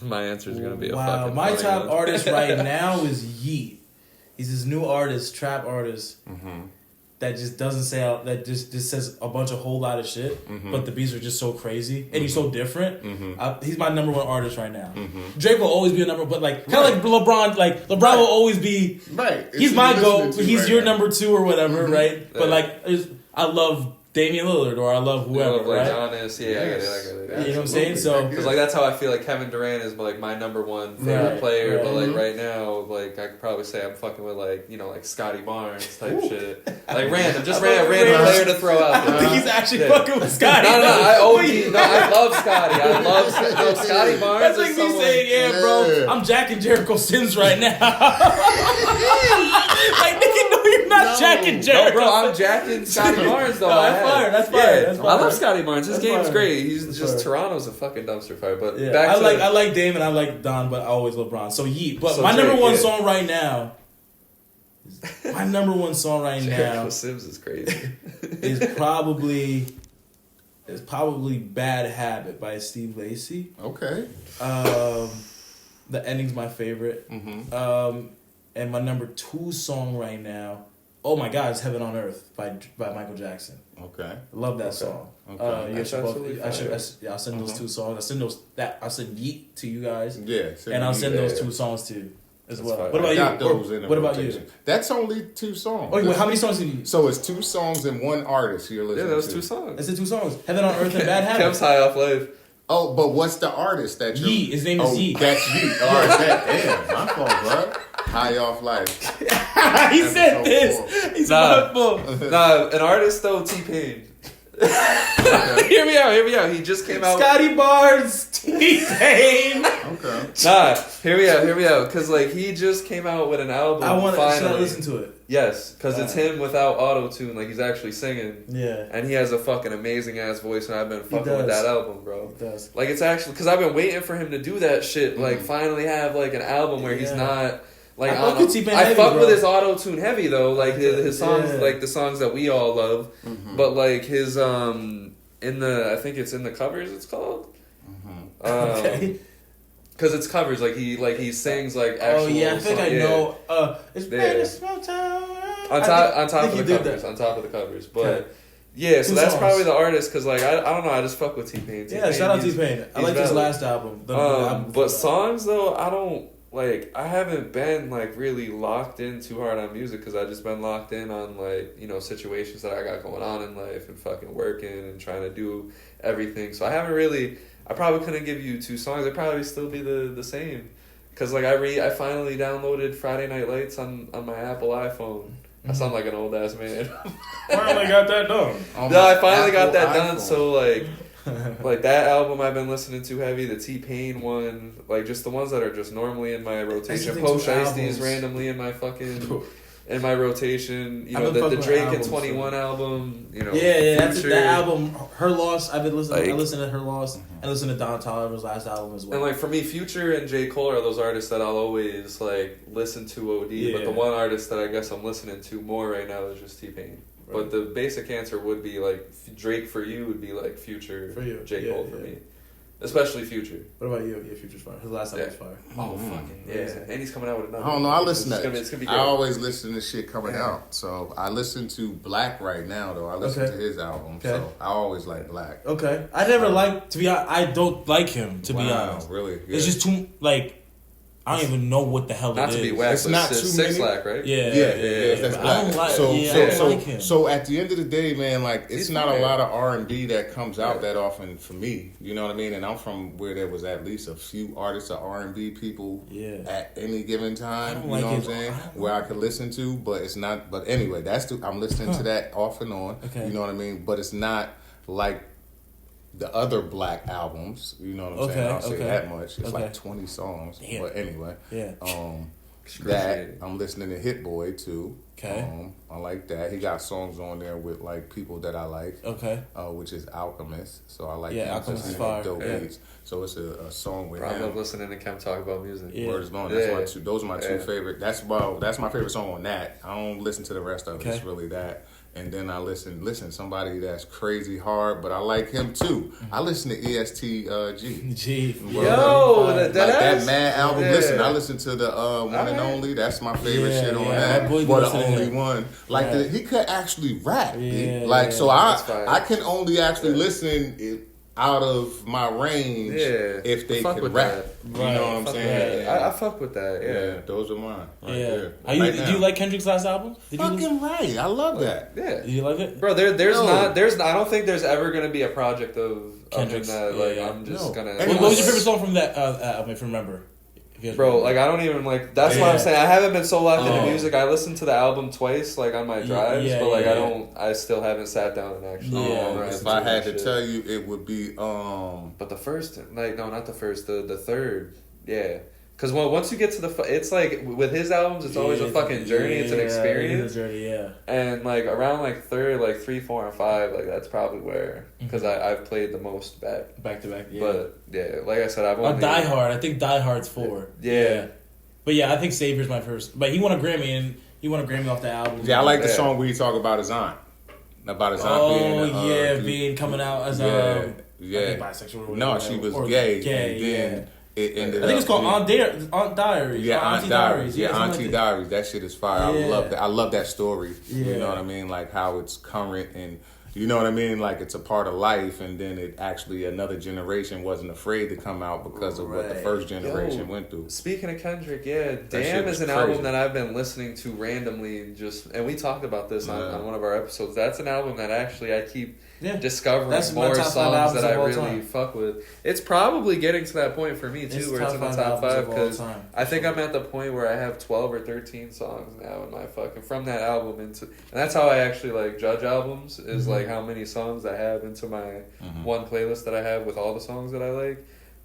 A: My answer is gonna be a
E: wow.
A: fucking
E: My
A: funny
E: top
A: one.
E: artist right now is Yeet. He's this new artist, trap artist, that just doesn't say that just says a bunch of whole lot of shit, but the beats are just so crazy and he's so different. He's my number 1 artist right now. Drake will always be a number, but like kind of like LeBron. Like LeBron will always be
C: right.
E: He's my goat. He's
C: right
E: your
C: now.
E: number 2 or whatever, right? But like I love Damian Lillard or I love whoever,
A: like
E: right?
A: Giannis, I get it.
E: You know what I'm saying? So
A: because like that's how I feel like Kevin Durant is like my number 1 favorite player, but like right now, like I could probably say I'm fucking with like like Scotty Barnes type shit, like random player to throw out there.
E: I think he's actually fucking with Scotty.
A: I love Scotty. I love Scotty Barnes.
E: That's like me saying, bro, I'm jacking Jericho Sims right now. Like nigga, no, you're not jacking Jericho.
A: No, bro, I'm jacking Scotty Barnes though.
E: That's fire.
A: I love Scotty Barnes. His game's great. He's just Toronto's a fucking dumpster fire. But
E: I like Dame and I like Don, but I always LeBron. So Yeet. But my number 1 song right now. My number 1 song right now.
A: Sims is crazy.
E: is probably Bad Habit by Steve Lacy.
C: Okay.
E: The ending's my favorite. And my number 2 song right now. Oh my God, it's Heaven on Earth by Michael Jackson.
C: Okay.
E: I love that song. I'll send those 2 songs. I'll send Yeet to you guys.
C: Yeah.
E: And I'll send those 2 songs to you as well.
C: Fine.
E: What about you? What about you?
C: That's only 2 songs.
E: Oh, wait, how many songs do you need?
C: So it's 2 songs and 1 artist you're listening to.
A: Yeah, that was 2 songs.
E: That's the 2 songs. Heaven on Earth and Bad Habit.
A: Kev's high off life.
C: Oh, but what's the artist that you're...
E: Yeet. His name is Yeet.
C: That's Yeet. All right, damn. My fault, bro. High off life.
E: He said this. He's hurtful.
A: Nah, an artist though, T-Pain. Hear me out. He just came out.
E: Scotty Barnes, T-Pain.
C: Okay.
A: Nah, hear me out. Cause like he just came out with an album.
E: Should I listen to it?
A: Yes, because it's him without auto-tune. Like he's actually singing.
E: Yeah.
A: And he has a fucking amazing ass voice, and I've been fucking with that album, bro.
E: He does.
A: Like it's actually because I've been waiting for him to do that shit. Like finally have like an album where he's not. Like I fuck with his auto tune heavy though, like his songs, like the songs that we all love. But like his in the I think it's in the covers. It's called.
E: Okay.
A: Because it's covers, like he sings like actual.
E: Oh yeah, I think I know. It's
A: yeah.
E: Small Town.
A: On top of the covers, but. Okay. Yeah, so that's probably the artist, because, like, I don't know, I just fuck with T-Pain.
E: Yeah, shout out T-Pain. I like his last album.
A: But songs, though, I haven't been, like, really locked in too hard on music, because I've just been locked in on, like, situations that I got going on in life, and fucking working, and trying to do everything. So I probably couldn't give you 2 songs. It'd probably still be the same. Because, like, I finally downloaded Friday Night Lights on my Apple iPhone. I sound like an old ass man.
E: Finally got that done.
A: No, I finally got that done. So like that album I've been listening to heavy, the T-Pain one, like just the ones that are just normally in my rotation. Post Shiesties randomly in my fucking in my rotation. The Drake and 21 album.
E: That's that album. Her Loss. I've been listening. I listened to Her Loss. I listened to Don Toliver's last album as well.
A: And like for me, Future and J. Cole are those artists that I'll always like listen to OD. Yeah. But the one artist that I guess I'm listening to more right now is just T-Pain. Right. But the basic answer would be like Drake for you would be like Future for you. J. Cole for me. Especially Future.
E: What about you? Yeah, Future's fire. His last album was fire.
A: Oh, fucking yeah. And he's coming out with another.
C: I don't know. I listen to
A: it's gonna be great.
C: I always listen to shit coming out. So I listen to Black right now, though. I listen to his album. Okay. So I always like Black.
E: Okay. I never to be honest, I don't like him, to be honest.
C: Really? Yeah.
E: It's just too, like, I don't even know what the hell
A: Not
E: it
A: to
E: is.
A: be whacked,
C: It's not too
A: Six
C: many.
A: Lack, right?
E: Yeah.
C: That's
E: I
C: black.
E: don't like.
C: So,
E: I
C: so,
E: don't
C: so,
E: like him.
C: so at the end of the day, man, like it's
A: He's
C: not
A: fire.
C: a lot of R&B that comes out
A: Yeah.
C: that often for me. You know what I mean? And I'm from where there was at least a few artists of R&B people at any given time. You
E: like
C: know what I'm
E: his-
C: saying? Where I could listen to, but it's not. But anyway, I'm listening to that off and on.
E: Okay.
C: You know what I mean? But it's not like the other black albums. You know what I'm saying? I'll say that much. It's like 20 songs.
E: Damn.
C: But anyway,
E: Yeah.
C: that I'm listening to Hit Boy too.
E: Okay.
C: I like that. He got songs on there with like people that I like.
E: Okay.
C: Which is Alchemist. So I like
E: Yeah,
C: him
E: Alchemist is
C: listening to
E: fire.
C: dope
A: Yeah.
C: beats. So it's a song with
A: Bro, I love
C: him.
A: listening to Kem talk about music.
E: Yeah.
C: Word is bone.
A: Yeah.
C: Those are my two
A: Yeah.
C: favorite. That's my favorite song on that. I don't listen to the rest of it.
E: Okay.
C: It's really that. And then I listen somebody that's crazy hard, but I like him too. I listen to ESTG.
E: G.
A: Yo,
C: like
A: that
C: that
A: ass?
C: Mad album.
A: Yeah.
C: Listen, I listen to the One and
A: Alright.
C: Only. That's my favorite
E: Yeah,
C: shit on
E: yeah.
C: that.
E: My boy
C: But the
E: listen to
C: only
E: him.
C: one, like
E: Right.
C: he could actually rap.
E: Yeah,
C: like
E: yeah.
C: so,
A: That's fire.
C: I can only actually listen out of my range
A: Yeah.
C: if they
A: Fuck
C: can
A: with
C: rap.
A: that.
C: You know what I'm
A: Fuck
C: saying?
A: that. I fuck with that.
C: Yeah,
A: Yeah.
C: those are mine. Right
E: Yeah.
C: there.
E: Are you,
C: Right
E: do
C: now.
E: you like Kendrick's last album? Did you
C: Fucking right. I love that.
A: Yeah.
E: Did you like it?
A: Bro, there's
C: No.
A: not I don't think there's ever gonna be a project of him
E: Kendrick's,
A: that
E: yeah,
A: like
E: yeah.
A: I'm just
C: No.
A: gonna.
C: And
E: What was your favorite song from that album? If you remember. If you guys
A: Bro,
E: remember.
A: like I don't even like. That's what
E: Yeah.
A: I'm saying. I haven't been so locked into
E: Oh.
A: music. I listened to the album twice, like on my drives,
E: yeah,
A: but like
E: yeah.
A: I still haven't sat down and actually.
E: Yeah,
A: listened
C: If
A: to
C: I
A: that
C: had to
A: shit.
C: tell you, it would be
A: But the first, like no, not the first, the third, yeah. Because once you get to it's like with his albums, it's always a fucking journey. It's an experience.
E: It is a journey, yeah.
A: And like around like third, like 3, 4, and 5, like that's probably where because I've played the most back.
E: Back to back, yeah.
A: But yeah, like I said, I've only
E: Die Hard. I think Die Hard's 4.
A: Yeah.
E: But yeah, I think Savior's my first. But he won a Grammy off the album.
C: Yeah, I like the
A: Yeah.
C: song where you talk about his aunt. About his aunt being
E: being coming out as
C: yeah,
E: I
C: yeah.
E: think bisexual. Or
C: No,
E: whatever,
C: she was
E: or
C: gay.
E: Gay,
C: And then it ended
E: I think it's
C: up
E: called
C: being-
E: Aunt Diaries.
C: Yeah,
E: or
C: Aunt
E: Auntie
C: Diaries. Yeah,
E: something
C: Auntie
E: like
C: Diaries. That shit is fire.
E: Yeah.
C: I love that. I love that story. You
E: Yeah.
C: know what I mean? Like how it's current and you know what I mean? Like it's a part of life, and then it actually another generation wasn't afraid to come out because of what the
E: Right.
C: first generation
A: Yo,
C: went through.
A: Speaking of Kendrick, yeah,
C: shit
A: Damn
C: was
A: is an
C: crazy.
A: album that I've been listening to randomly, and we talked about this on one of our episodes. That's an album that actually I keep discovering
E: That's my
A: more
E: top 5
A: songs
E: albums
A: that I
E: of all
A: really
E: time.
A: fuck with. It's probably getting to that point for me too,
E: It's
A: where
E: top
A: it's in the
E: 5
A: top
E: albums
A: 5
E: of all
A: because
E: time.
A: I think I'm at the point where I have 12 or 13 songs now in my fucking from that album and that's how I actually like judge albums is like how many songs I have into my one playlist that I have with all the songs that I like.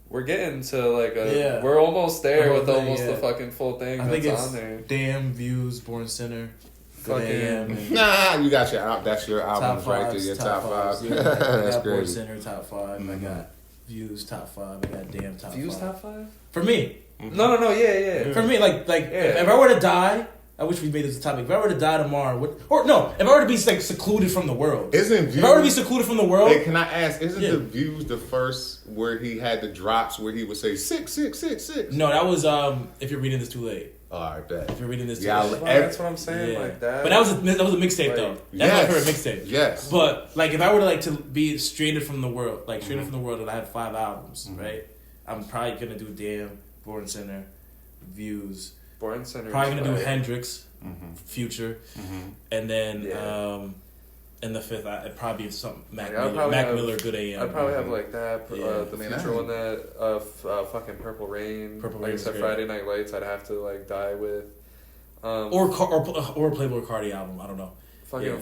A: We're getting to like we're almost there
E: The whole
A: with
E: thing,
A: almost
E: yeah.
A: the fucking full thing
E: I think
A: that's
E: it's
A: on there.
E: Damn, Views, Born Sinner, Good
A: Fucking-
E: AM, and
C: Nah, you got that's your
E: top
C: albums right there.
E: fives,
C: Your
E: top
C: top
E: fives.
C: five.
E: Yeah, I
C: That's
E: got Born
C: crazy.
E: Sinner top 5. I got Views top 5. I got Damn top 5.
A: Views top 5?
E: For me,
A: No, yeah.
E: for me, like
A: Yeah.
E: if I were to die, I wish we made this a topic. If I were to die tomorrow, if I were to be like secluded from the world,
C: Isn't
E: if I were to be
C: Views?
E: secluded from the world,
C: Hey, can I ask? Isn't
E: Yeah.
C: the Views the first where he had the drops where he would say 666?
E: no, that was if you're reading this too late.
C: All right, bet.
E: If you're reading this too
C: Yeah,
E: late.
A: Well, that's what I'm saying.
E: Yeah.
A: Like that.
E: But that was a mixtape
A: Like,
E: though. That's my favorite mixtape.
C: Yes.
E: But like, if I were to like to be stranded from the world, from the world, and I had 5 albums, right? I'm probably gonna do Damn, Born Sinner, Views.
A: Born Center.
E: Probably
A: is
E: gonna do
A: fire.
E: Hendrix, Future, and then
A: Yeah.
E: in the 5th, it'd probably be some Mac
A: Like, I'd
E: Miller,
A: probably
E: Mac
A: have-
E: Miller, Good AM.
A: I'd probably have like that.
E: Yeah.
A: The
C: Man,
A: future
C: I-
A: one that fucking Purple Rain.
E: Purple
A: like
E: Rain
A: I
E: is
A: said,
E: great.
A: Friday Night Lights. I'd have to like die with.
E: or Playboy Cardi album. I don't know.
A: Fucking
E: Yeah.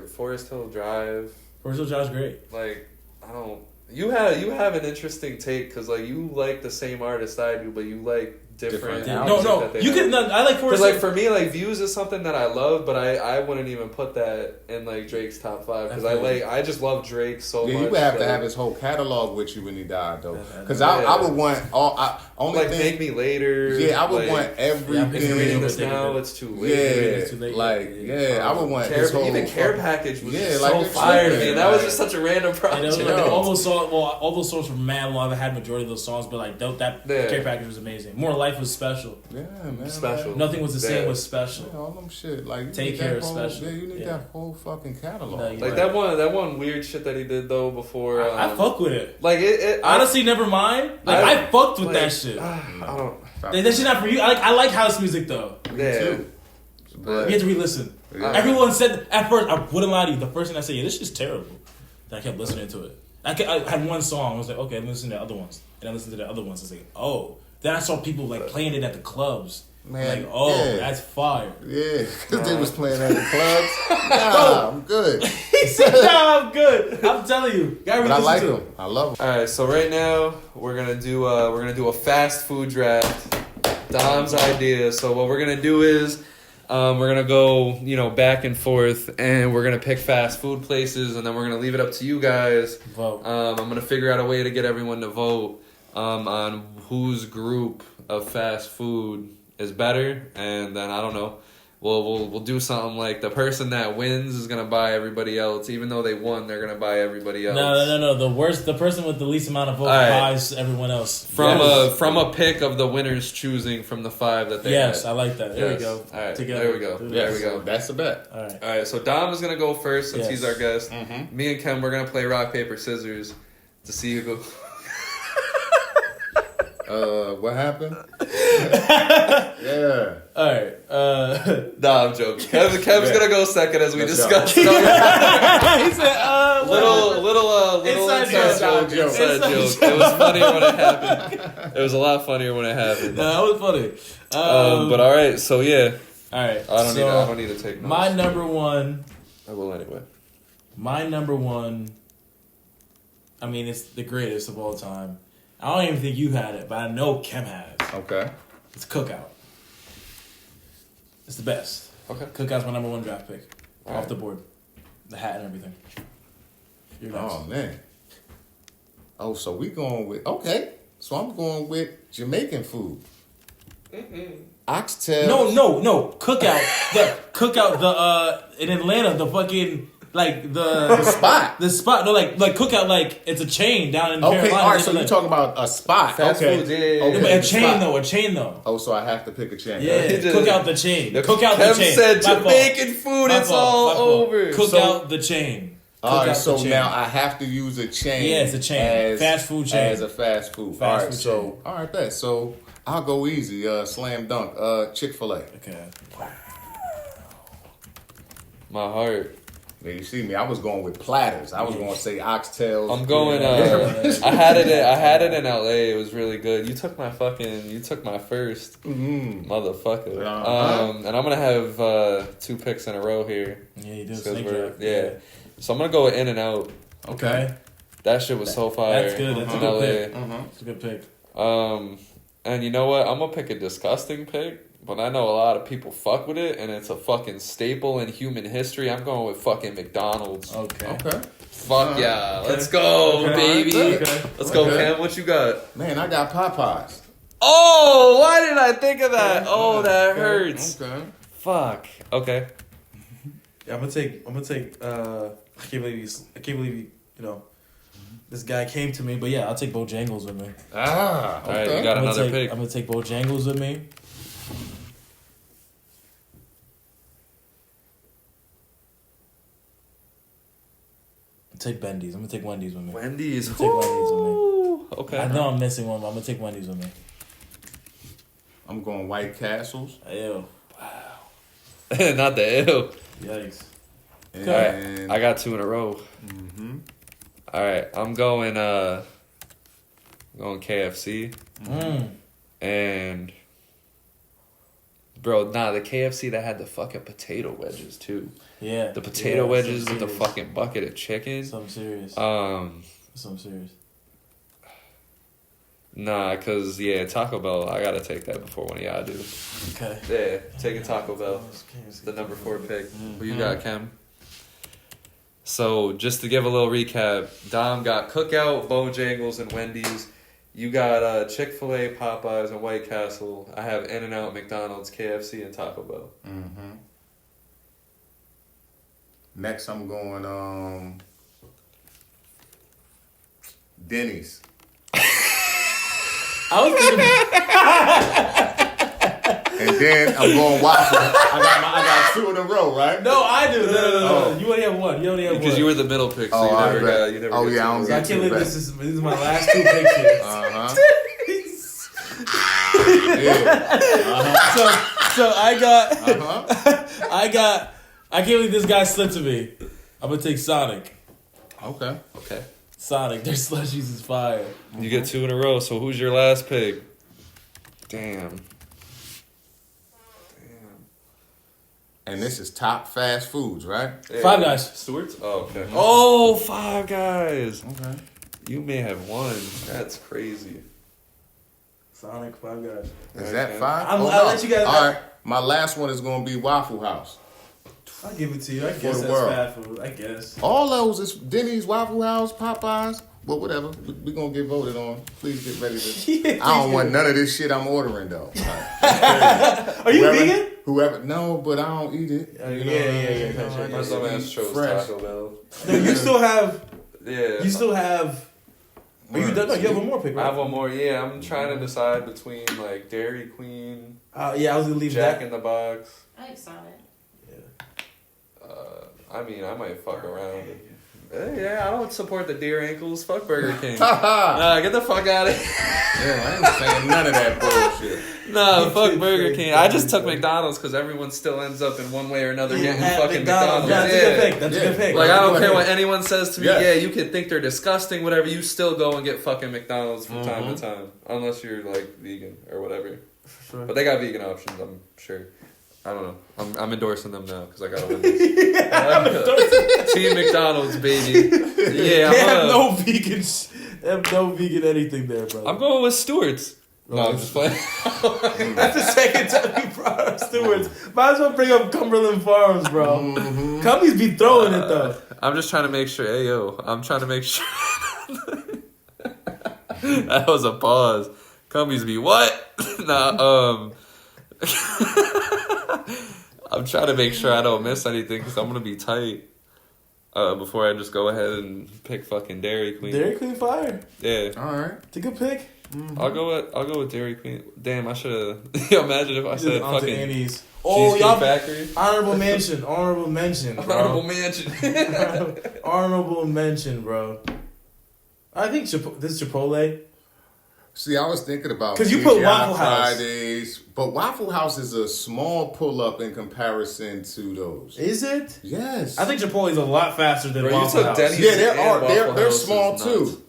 A: Forest Hill Drive.
E: Original Job's great.
A: Like I don't. You have an interesting take because like you like the same artist I do, but you like different.
C: Different
A: music
E: No,
A: that they
E: you
A: have.
E: can. I like
A: Because
E: Forest.
A: like for me, like Views is something that I love, but I wouldn't even put that in like Drake's top 5 because I just love Drake so much.
C: Yeah, you would have to
A: that-
C: have his whole catalog with you when he died, though. Because
A: Yeah.
C: I would want only
A: like
C: thing.
A: Make Me Later.
C: Yeah, I would
A: like,
C: want
E: Yeah, I'm
A: If you're reading
C: everything.
A: this now, it's too late.
E: It's too
C: Yeah,
E: late.
C: like I would want
A: Care,
C: his whole
A: even Care
C: fucking-
A: Package was
C: Yeah,
A: just
C: like
A: so
C: it's
A: fire to
C: tripping,
A: me. And that was
C: like-
A: just such a random project.
E: All those songs were mad long. I had majority of those songs, but like that
A: Yeah.
E: Care Package was amazing. More Life life was special.
C: Yeah, man.
A: Special.
C: Like,
E: Nothing was the same was special.
C: yeah, all them shit. Like you
E: Take
C: need
E: care
C: that
E: of
C: whole,
E: special.
C: Yeah, you need that whole fucking catalog.
E: No,
A: Like that one weird shit that he did though before.
E: I fuck with it.
A: Like it
E: Honestly, never mind. Like I fucked with that shit.
A: I don't.
E: That shit not for you. I like house music though.
A: Yeah.
C: too. But
E: You have to re-listen.
C: Yeah.
E: Everyone said at first. I wouldn't lie to you. The first thing I said, yeah, this shit's terrible. Then I kept listening to it. I had one song. I was like, okay, I'm listening to the other ones, and I listened to the other ones. I was like, oh. Then I saw people like playing it at the clubs.
C: Man,
E: Like, oh,
C: yeah.
E: that's fire.
C: Yeah, because they was playing at the clubs. Nah, I'm good.
E: He said, "No, I'm good. I'm telling you." Gotta
C: But I
E: re-listen
C: like
E: to
C: them.
E: it.
C: I love them.
A: All right, so right now we're gonna do a fast food draft. Dom's idea. So what we're gonna do is we're gonna go back and forth, and we're gonna pick fast food places, and then we're gonna leave it up to you guys.
E: Vote.
A: I'm gonna figure out a way to get everyone to vote on whose group of fast food is better, and then I don't know. We'll do something like the person that wins is gonna buy everybody else, even though they won. They're gonna buy everybody else.
E: No. The person with the least amount of votes buys everyone else.
A: From a pick of the winners choosing from the 5 that they
E: Yes,
A: had.
E: I like that. There
A: Yes.
E: we go.
A: All right,
E: Together.
A: there we go. There we go.
C: That's a bet.
E: All right.
A: All right, so Dom is gonna go first since
E: Yes.
A: he's our guest.
C: Mm-hmm.
A: Me and Ken, we're gonna play rock paper scissors to see who goes.
C: What happened? Yeah.
E: All right.
A: Nah, I'm joking. Kev's gonna go second as we
C: Let's
A: discussed.
E: He said,
A: little
E: Inside
A: joke.
C: joke.
A: Inside joke. It was funnier when it happened. It was a lot funnier when it happened.
E: No, that was funny.
A: But all right, so yeah,
E: All right.
A: I don't need to take notes.
E: My number one.
A: I will anyway.
E: My number one. I mean, it's the greatest of all time. I don't even think you had it, but I know Kem has.
C: Okay.
E: It's Cookout. It's the best.
A: Okay.
E: Cookout's my number one draft pick.
A: All
E: Off
A: right.
E: the board. The hat and everything. You're next.
C: Oh man. Oh, so we going with So I'm going with Jamaican food. Oxtail.
E: No. Cookout. The Cookout. In Atlanta. The fucking the
C: spot.
E: The spot. No, like Cookout. Like it's a chain down in
C: Okay,
E: Carolina.
C: all right. So you're talking about a spot.
A: Fast
C: okay.
A: food, yeah.
C: Okay.
E: But a
C: spot.
E: chain though.
C: Oh, so I have to pick a chain.
E: Yeah,
A: He just-
E: Cookout the chain.
A: Kev
E: Cookout the chain.
A: said
E: My fault.
A: Jamaican food.
E: My
A: It's
E: fault.
A: all
E: My fault.
A: over.
E: Cookout the chain.
C: All right,
E: Cookout
C: so
E: the chain.
C: now I have to use a chain.
E: Yeah, it's a chain. Fast food chain.
C: As a fast food.
E: Fast
C: all right,
E: food
C: so
E: chain.
C: all right, bet. So I'll go easy. Slam dunk. Chick-fil-A.
E: Okay.
A: My heart.
C: Yeah, you see me. I was going with platters. I was going to say oxtails.
A: I'm going. I had it in LA. It was really good. You took my first, motherfucker.
C: Uh-huh.
A: And I'm gonna have 2 picks in a row here.
E: Yeah, you do.
A: Because
E: Snake
A: we're-
E: draft.
A: yeah. So I'm gonna go with In and Out.
E: Okay.
A: That shit was so fire.
E: That's good. That's a
A: in
E: good
A: LA.
E: pick.
C: Uh-huh.
E: It's a good pick.
A: And you know what? I'm gonna pick a disgusting pick, but I know a lot of people fuck with it, and it's a fucking staple in human history. I'm going with fucking McDonald's.
E: Okay.
C: Okay.
A: Fuck yeah. Let's go,
E: Okay.
A: baby.
E: Okay.
A: Let's go,
C: Okay.
A: Cam. What you got?
C: Man, I got Popeyes.
A: Oh, why did I think of that? Oh, that hurts.
C: Okay.
A: Fuck. Okay.
B: Yeah, I'm gonna take. I can't believe you. This guy came to me,
E: But yeah, I'll take Bojangles with me.
C: Ah,
A: All right,
C: okay.
A: you got
E: I'm gonna
A: another
E: take,
A: pick.
E: I'm gonna take Bojangles with me. Take Bendy's. I'm gonna take Wendy's with me.
A: Wendy's.
E: Take Wendy's with me.
A: Ooh, okay.
E: I know I'm missing one, but I'm gonna take Wendy's with me.
C: I'm going White Castles.
E: Ew.
A: Not the ill.
E: Yikes.
C: And
A: All right, I got 2 in a row.
C: Mm-hmm.
A: All right, I'm going KFC. And bro, the KFC that had the fucking potato wedges too.
E: Yeah.
A: The potato wedges
E: some
A: with the
E: serious.
A: fucking bucket of chicken.
E: Something serious. Something serious.
A: Nah, cause Taco Bell. I gotta take that before one of y'all do.
E: Okay.
A: Yeah, taking Taco Bell. The number 4 pick. Who you got, Cam? So just to give a little recap, Dom got Cookout, Bojangles, and Wendy's. You got Chick-fil-A, Popeyes, and White Castle. I have In-N-Out, McDonald's, KFC, and Taco Bell.
C: Mm-hmm. Next, I'm going Dennys.
E: I was thinking.
C: And then I'm going waffle. I got 2 in a row, right?
E: No, I do. No. You only have one. You only have one.
A: Because you were the middle pick, so you never got. You never.
C: Oh
A: get
C: yeah, I
A: to
C: don't
A: do
E: So I
C: get
E: can't
C: too
E: believe
C: bad.
E: this is my last 2 pictures. So I got. I can't believe this guy slipped to me. I'm gonna take Sonic.
C: Okay.
E: Sonic, their slushies is fire.
A: You get 2 in a row. So who's your last pick? Damn.
C: And this is top fast foods, right?
A: Hey,
E: Five Guys.
A: Stewart's? Oh, okay. Oh, Five Guys.
C: Okay.
A: You may have won. That's crazy.
B: Sonic, Five Guys.
C: Is that 5?
B: I'll let you guys.
C: All right. My last one is going to be Waffle House.
B: I'll give it to you. I
C: For
B: guess
C: the
B: that's
C: world.
B: fast food. I guess.
C: All those is Denny's, Waffle House, Popeyes. Well, whatever. We're going to get voted on. Please get ready to. I don't want none of this shit I'm ordering, though.
B: Are you vegan?
C: Whoever. No, but I don't eat it.
B: Yeah.
A: My dumb ass chose
C: Fresh.
A: Taco Bell.
B: No, you still have.
A: Yeah.
B: You still have. Are you done? No, you have one more pick.
A: I
B: Right?
A: have one more. Yeah, I'm trying to decide between like Dairy Queen,
B: Yeah, I was gonna leave
A: Jack
B: that.
A: in the Box.
D: I like Sonic.
A: I mean, I might fuck around. Yeah, I don't support the deer ankles. Fuck Burger King.
C: Haha.
A: Nah, get the fuck out of here.
C: Yeah, I ain't saying none of that bullshit.
A: Nah, fuck Burger King. I just took McDonald's because everyone still ends up in one way or another getting
B: At
A: fucking McDonald's.
B: Yeah, that's a good pick. That's a good pick.
A: Like, I don't care what anyone says to me.
C: Yes.
A: Yeah, you can think they're disgusting, whatever. You still go and get fucking McDonald's from time to time. Unless you're, like, vegan or whatever.
B: Sure.
A: But they got vegan options, I'm sure. I don't know. I'm endorsing them now because I got to win this. Team McDonald's, baby. Yeah,
E: They have no vegan. They have no vegan anything there, bro.
A: I'm going with Stewart's. No, I'm just playing.
B: That's the second time you brought up Stewart's. Might as well bring up Cumberland Farms, bro. Cumbies be throwing it though.
A: I'm just trying to make sure. Hey, yo. I'm trying to make sure. That was a pause. Cumbies be what? Nah, I'm trying to make sure I don't miss anything because I'm going to be tight before I just go ahead and pick fucking Dairy Queen.
B: Dairy Queen fire.
A: Yeah.
C: All right.
B: It's a good pick.
A: I'll go with Dairy Queen. Damn, I should have. Yo, imagine if I said
B: On to
A: fucking
B: Annie's.
A: Cheesecake
B: y'all.
A: Factory.
B: Honorable mention. Honorable mention, bro.
A: Honorable mention.
B: Honorable mention, bro. I think this is Chipotle.
C: See, I was thinking about
B: 'Cause you put
C: TGI
B: Waffle House.
C: Fridays, but Waffle House is a small pull up in comparison to those.
B: Is it?
C: Yes,
B: I think Chipotle's a lot faster than
A: Bro, you
B: Waffle
A: took
B: House.
A: Dennys.
C: Yeah,
A: and
C: they're
A: Waffle House
C: small
A: is nuts.
C: too.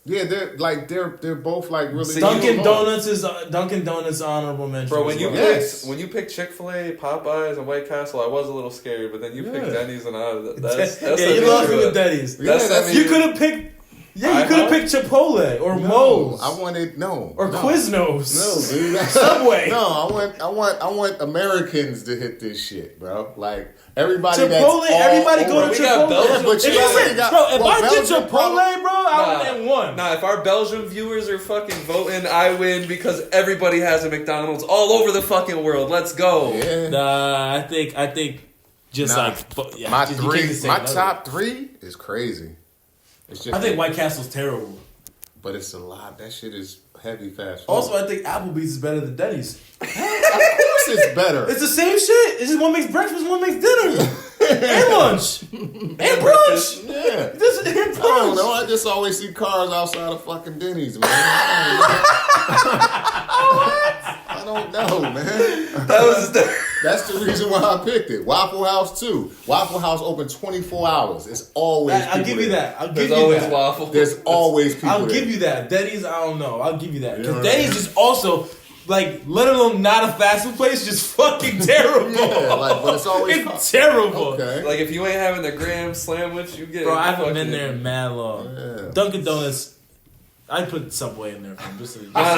C: Yeah, they're both like really.
A: See,
B: Dunkin'
C: small.
B: Donuts honorable mention.
A: Bro, when
B: as
A: you
B: well.
C: Yes.
A: picked Chick-fil-A, Popeyes, and White Castle, I was a little scared, but then you picked Denny's and that's
B: yeah, you lost me with Dennys.
C: Yeah, that's-
B: You could have picked. Yeah, you could have picked Chipotle or Moe's
C: I wanted
B: or Quiznos.
C: No, dude.
B: Subway.
C: No, I want Americans to hit this shit, bro. Like everybody.
B: Chipotle.
C: That's all
B: Everybody go
C: over.
B: to
A: We got
B: Chipotle.
A: Belgium.
C: But
B: If
C: you
B: you
C: already
B: said,
C: got-
B: bro, if
C: well,
B: I did
C: Belgium
B: Chipotle,
C: probably-
B: bro, I would have won.
A: Nah, if our Belgian viewers are fucking voting, I win because everybody has a McDonald's all over the fucking world. Let's go.
C: Yeah.
E: Nah, I think just
C: Nah.
E: yeah,
C: My
E: just- you can't just say
C: my
E: another.
C: top 3 is crazy. It's just
B: I think White Castle's terrible.
C: but it's a lot. That shit is heavy fast food.
B: Also, I think Applebee's is better than Denny's.
C: of course it's better.
B: It's the same shit. It's just one makes breakfast, one makes dinner, and lunch, and brunch.
C: Yeah.
B: This and
C: I don't
B: brunch.
C: know. I just always see cars outside of fucking Denny's, man. I don't know, man.
A: That was
C: That's the reason why I picked it. Waffle House too. Waffle House open 24 hours. It's always.
B: I'll give you
C: there.
B: that. I'll give
A: There's
B: you
A: always
B: that.
A: waffle.
C: There's always people.
B: I'll
C: there.
B: give you that. Denny's, I don't know. I'll give you that. Because
C: Yeah.
B: Denny's is also, like, let alone not a fast food place, just fucking terrible.
C: Yeah, like, but it's always
B: It's terrible.
C: Okay.
A: Like if you ain't having the graham sandwich, you get.
B: Bro, I haven't
A: fucking-
B: been there in mad long.
C: Yeah.
B: Dunkin' Donuts, I put Subway in there. Just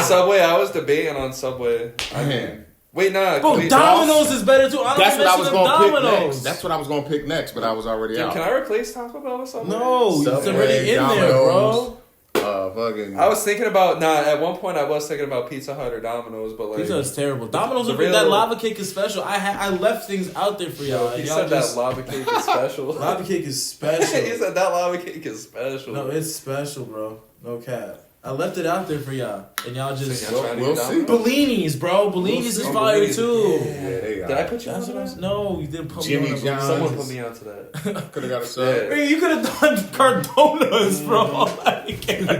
A: Subway. I was debating on Subway.
C: Man.
A: Wait, nah.
B: Bro,
A: wait,
B: Domino's is better too.
C: That's what I was
B: going to
C: pick next. That's what I was gonna pick next, but I was already
A: Dude,
C: out.
A: can I replace Taco Bell with Subway?
B: No, it's
C: Subway,
B: already in there, bro.
C: Fucking.
A: I was thinking about at one point I was thinking about Pizza Hut or Domino's, but like
B: Pizza is terrible. Domino's
A: the
B: with that
A: real-
B: lava cake is special. I left things out there for y'all.
A: he
B: and y'all
A: said
B: just,
A: that lava cake is special.
B: lava cake is
A: He
B: special.
A: said that lava cake is special.
B: No, it's special, bro. No cap.
E: I left it out there for y'all, and y'all just
C: we'll see.
E: Bellinis, bro. Bellinis is fire too.
C: Yeah,
A: Did I put you on to that?
E: No, you didn't put
C: Jimmy
E: me on.
C: John's.
A: Someone put me onto that.
C: Could have got a sub.
E: Hey, you could have done Cardonas, bro.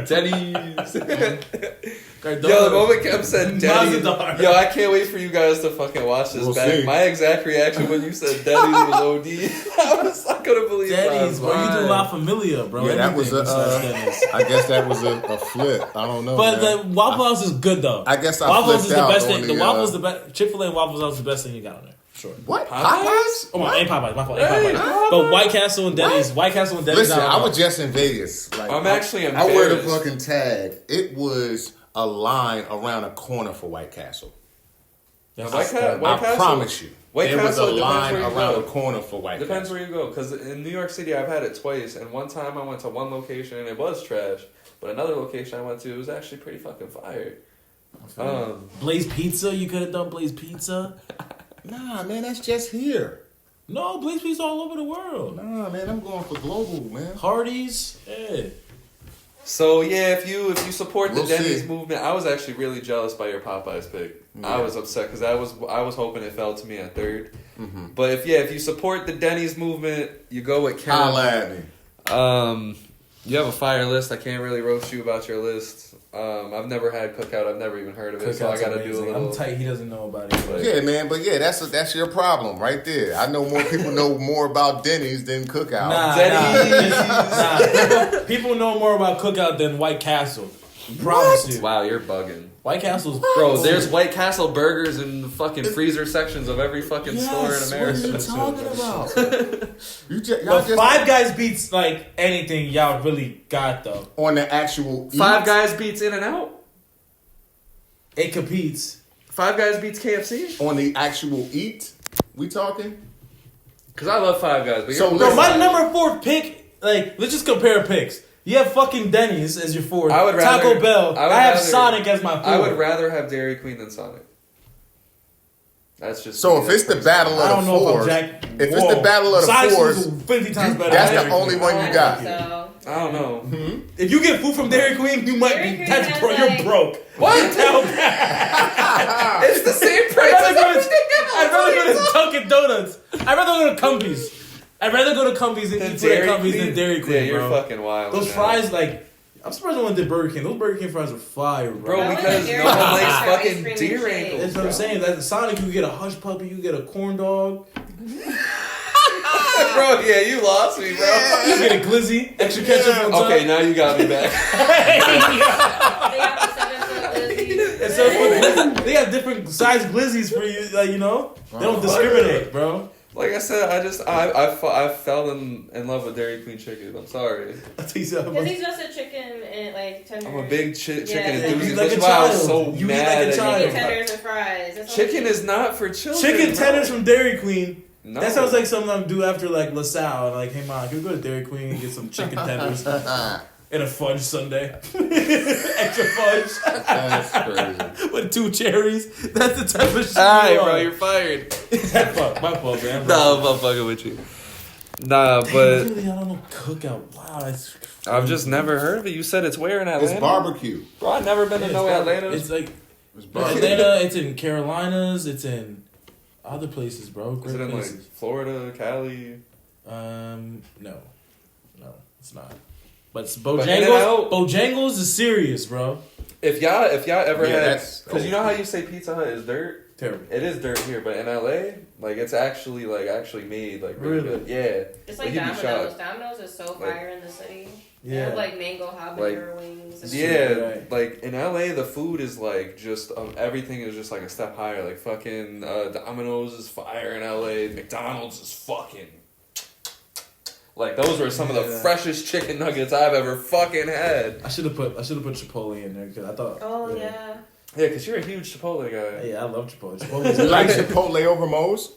A: Dennys.
E: Cardonas.
A: Yo, the moment Kev said Dennys,
E: Mazadar.
A: yo, I can't wait for you guys to fucking watch this
C: We'll
A: back.
C: see.
A: My exact reaction when you said Dennys was OD. I couldn't believe
E: Dennys,
A: that.
E: bro. You do La Familia, bro.
C: Yeah, that was
E: Everything besides Dennys.
C: I guess that was a flip. I don't know.
E: But
C: man.
E: the Waffle House is good though.
C: I guess I
E: Waffle House is
C: flipped
E: the
C: out
E: best
C: on
E: thing.
C: the,
E: The Waffles the best. Chick-fil-A and Waffle House is the best thing you got on there. Sure.
C: What?
A: Popeyes?
E: Oh, ain't Popeyes. My fault. Ain't Popeyes. But White Castle and Denny's. White Castle and Denny's.
C: Listen, I was just in Vegas. Like,
A: I'm actually in
C: I wear the
A: Paris.
C: fucking tag. It was a line around a corner for White Castle.
E: That's
A: White Castle?
C: I promise you.
A: White
C: there was a
A: Castle, it depends
C: line
A: where you
C: around
A: go.
C: a corner for White
A: Depends
C: Castle.
A: where you go, because in New York City I've had it twice, and one time I went to one location and it was trash, but another location I went to, it was actually pretty fucking fire.
E: Blaze Pizza. You could have done Blaze Pizza.
C: Nah, man, that's just here.
E: No, Blaze Pizza all over the world.
C: Nah, man, I'm going for global, man.
E: Hardee's. Yeah.
A: So yeah, if you support the
C: We'll
A: Dennys
C: see.
A: movement, I was actually really jealous by your Popeyes pick.
C: Yeah.
A: I was upset because I was hoping it fell to me at third.
C: Mm-hmm.
A: But if you support the Dennys movement, you go with Ken.
C: Holla at me.
A: You have a fire list. I can't really roast you about your list. I've never had Cookout. I've never even heard of it, so I gotta do a little.
E: I'm tight. He doesn't know about it. But
C: Yeah, man, but yeah, that's your problem right there. I know more people know more about Denny's than Cookout.
E: Nah. People know more about Cookout than White Castle. Promise you.
A: Wow, you're bugging.
E: White Castle's
A: Bro, there's White Castle burgers in the fucking freezer sections of every fucking store in America.
C: What are you talking about? Y'all
E: But
C: just
E: Five Guys beats like anything y'all really got though.
C: on the actual
A: Five
C: eat?
A: Guys beats In-N-Out?
E: It competes.
A: Five Guys beats KFC?
C: On the actual eat, we talking?
A: Because I love Five Guys. But
C: So
A: you're
E: Bro, my
C: listen.
E: number 4 pick, like, let's just compare picks. You have fucking Denny's as your 4th.
A: I would rather-
E: Taco Bell.
A: I would
E: I have
A: rather-
E: Sonic as my 4th.
A: I would rather have Dairy Queen than Sonic. That's just
C: So
A: me,
C: if
A: that's
C: it's the
A: personal.
C: battle
E: I
C: of
E: don't
C: the
E: know
C: fours,
E: if I'm
C: if
E: Jack.
C: it's the battle of the
E: Sonic's
C: fours,
E: is 50 times better.
C: that's
E: than
C: the
E: Dairy
C: only
E: Queen.
C: one you got.
D: So.
A: I don't know.
E: If you get food from Dairy Queen, you might
D: Dairy
E: be.
D: Queen
E: That's
D: has,
E: bro.
D: like-
E: You're broke.
A: What?
E: Tell that.
A: It's the same price
E: I'd rather
A: as
E: go to Dunkin' Donuts. I'd rather go to Cumbies. I'd rather go to Cumbies and eat food at Cumbies than Dairy Queen,
A: Yeah, you're
E: bro.
A: fucking wild.
E: Those
A: man.
E: fries, like, I'm surprised no one did Burger King. Those Burger King fries are fire, bro.
A: Bro,
D: I
A: because
D: like Dairy
A: no one
D: Queen
A: likes
D: ice
A: fucking
D: cream
A: deer
D: and
A: ankles.
E: That's what I'm saying. That Sonic, you get a hush puppy, you get a corn dog,
A: Bro, yeah, you lost me, bro.
E: you get a glizzy, extra ketchup on top.
A: Okay, now you got me back.
D: They got the 7-foot Lizzies.
E: And so they got different size glizzies for you, like, you know. They don't discriminate, bro.
A: Like I said, I fell in love with Dairy Queen chicken. I'm sorry.
E: I'll tell you something.
D: Because he's just a chicken and like tender.
A: I'm a big chicken
D: Yeah.
A: enthusiast.
E: You like
A: That's
E: a
A: why I was
E: child.
A: so
E: You eat
A: mad
E: like a
A: at
E: child.
A: you.
D: Chicken tenders and fries. That's all
A: Chicken
D: you
A: is not for children.
E: Chicken
A: bro.
E: tenders from Dairy Queen.
A: No.
E: That sounds like something I'm do after like LaSalle. Like, hey mom, can we go to Dairy Queen and get some chicken tenders and a fudge sundae? Extra fudge
C: That's crazy.
E: with 2 cherries. That's the type of shit.
A: Alright,
E: you
A: bro,
E: are.
A: you're fired.
E: Fuck, my fault, man.
A: No, I'm fucking with you. Nah, but
E: Literally, I don't know Cookout. Wow, that's.
A: I've just never heard of it. You said it's where in Atlanta?
C: It's barbecue.
A: Bro, I've never been to no Atlanta.
E: It's like
C: It's barbecue.
E: Atlanta. It's in Carolinas. It's in other places, bro.
A: Is
E: Great
A: it in like
E: places.
A: Florida, Cali?
E: No, it's not. But it's
A: But
E: Bojangles.
A: In-N-Out?
E: Bojangles is serious, bro.
A: If y'all ever
C: Yeah,
A: had,
C: that's-
A: because you know how you say Pizza Hut is dirt.
E: Terrible.
A: It is dirt here, but in LA, like it's actually made like really
E: Really?
A: good. Yeah,
D: It's like
A: you'd be
D: Domino's.
A: shocked.
D: Domino's is so fire in the city. They
E: Yeah.
D: have like mango habanero wings. And
A: Yeah,
E: Right.
A: like in LA, the food is like just everything is just like a step higher. Like fucking Domino's is fire in LA. McDonald's is fucking like those were some of the
E: Yeah.
A: freshest chicken nuggets I've ever fucking had.
E: I should have put Chipotle in there because I thought.
D: Oh yeah.
A: Yeah, because you're a huge Chipotle guy.
E: Yeah, I love Chipotle. Chipotle's
C: You like Chipotle over Moe's?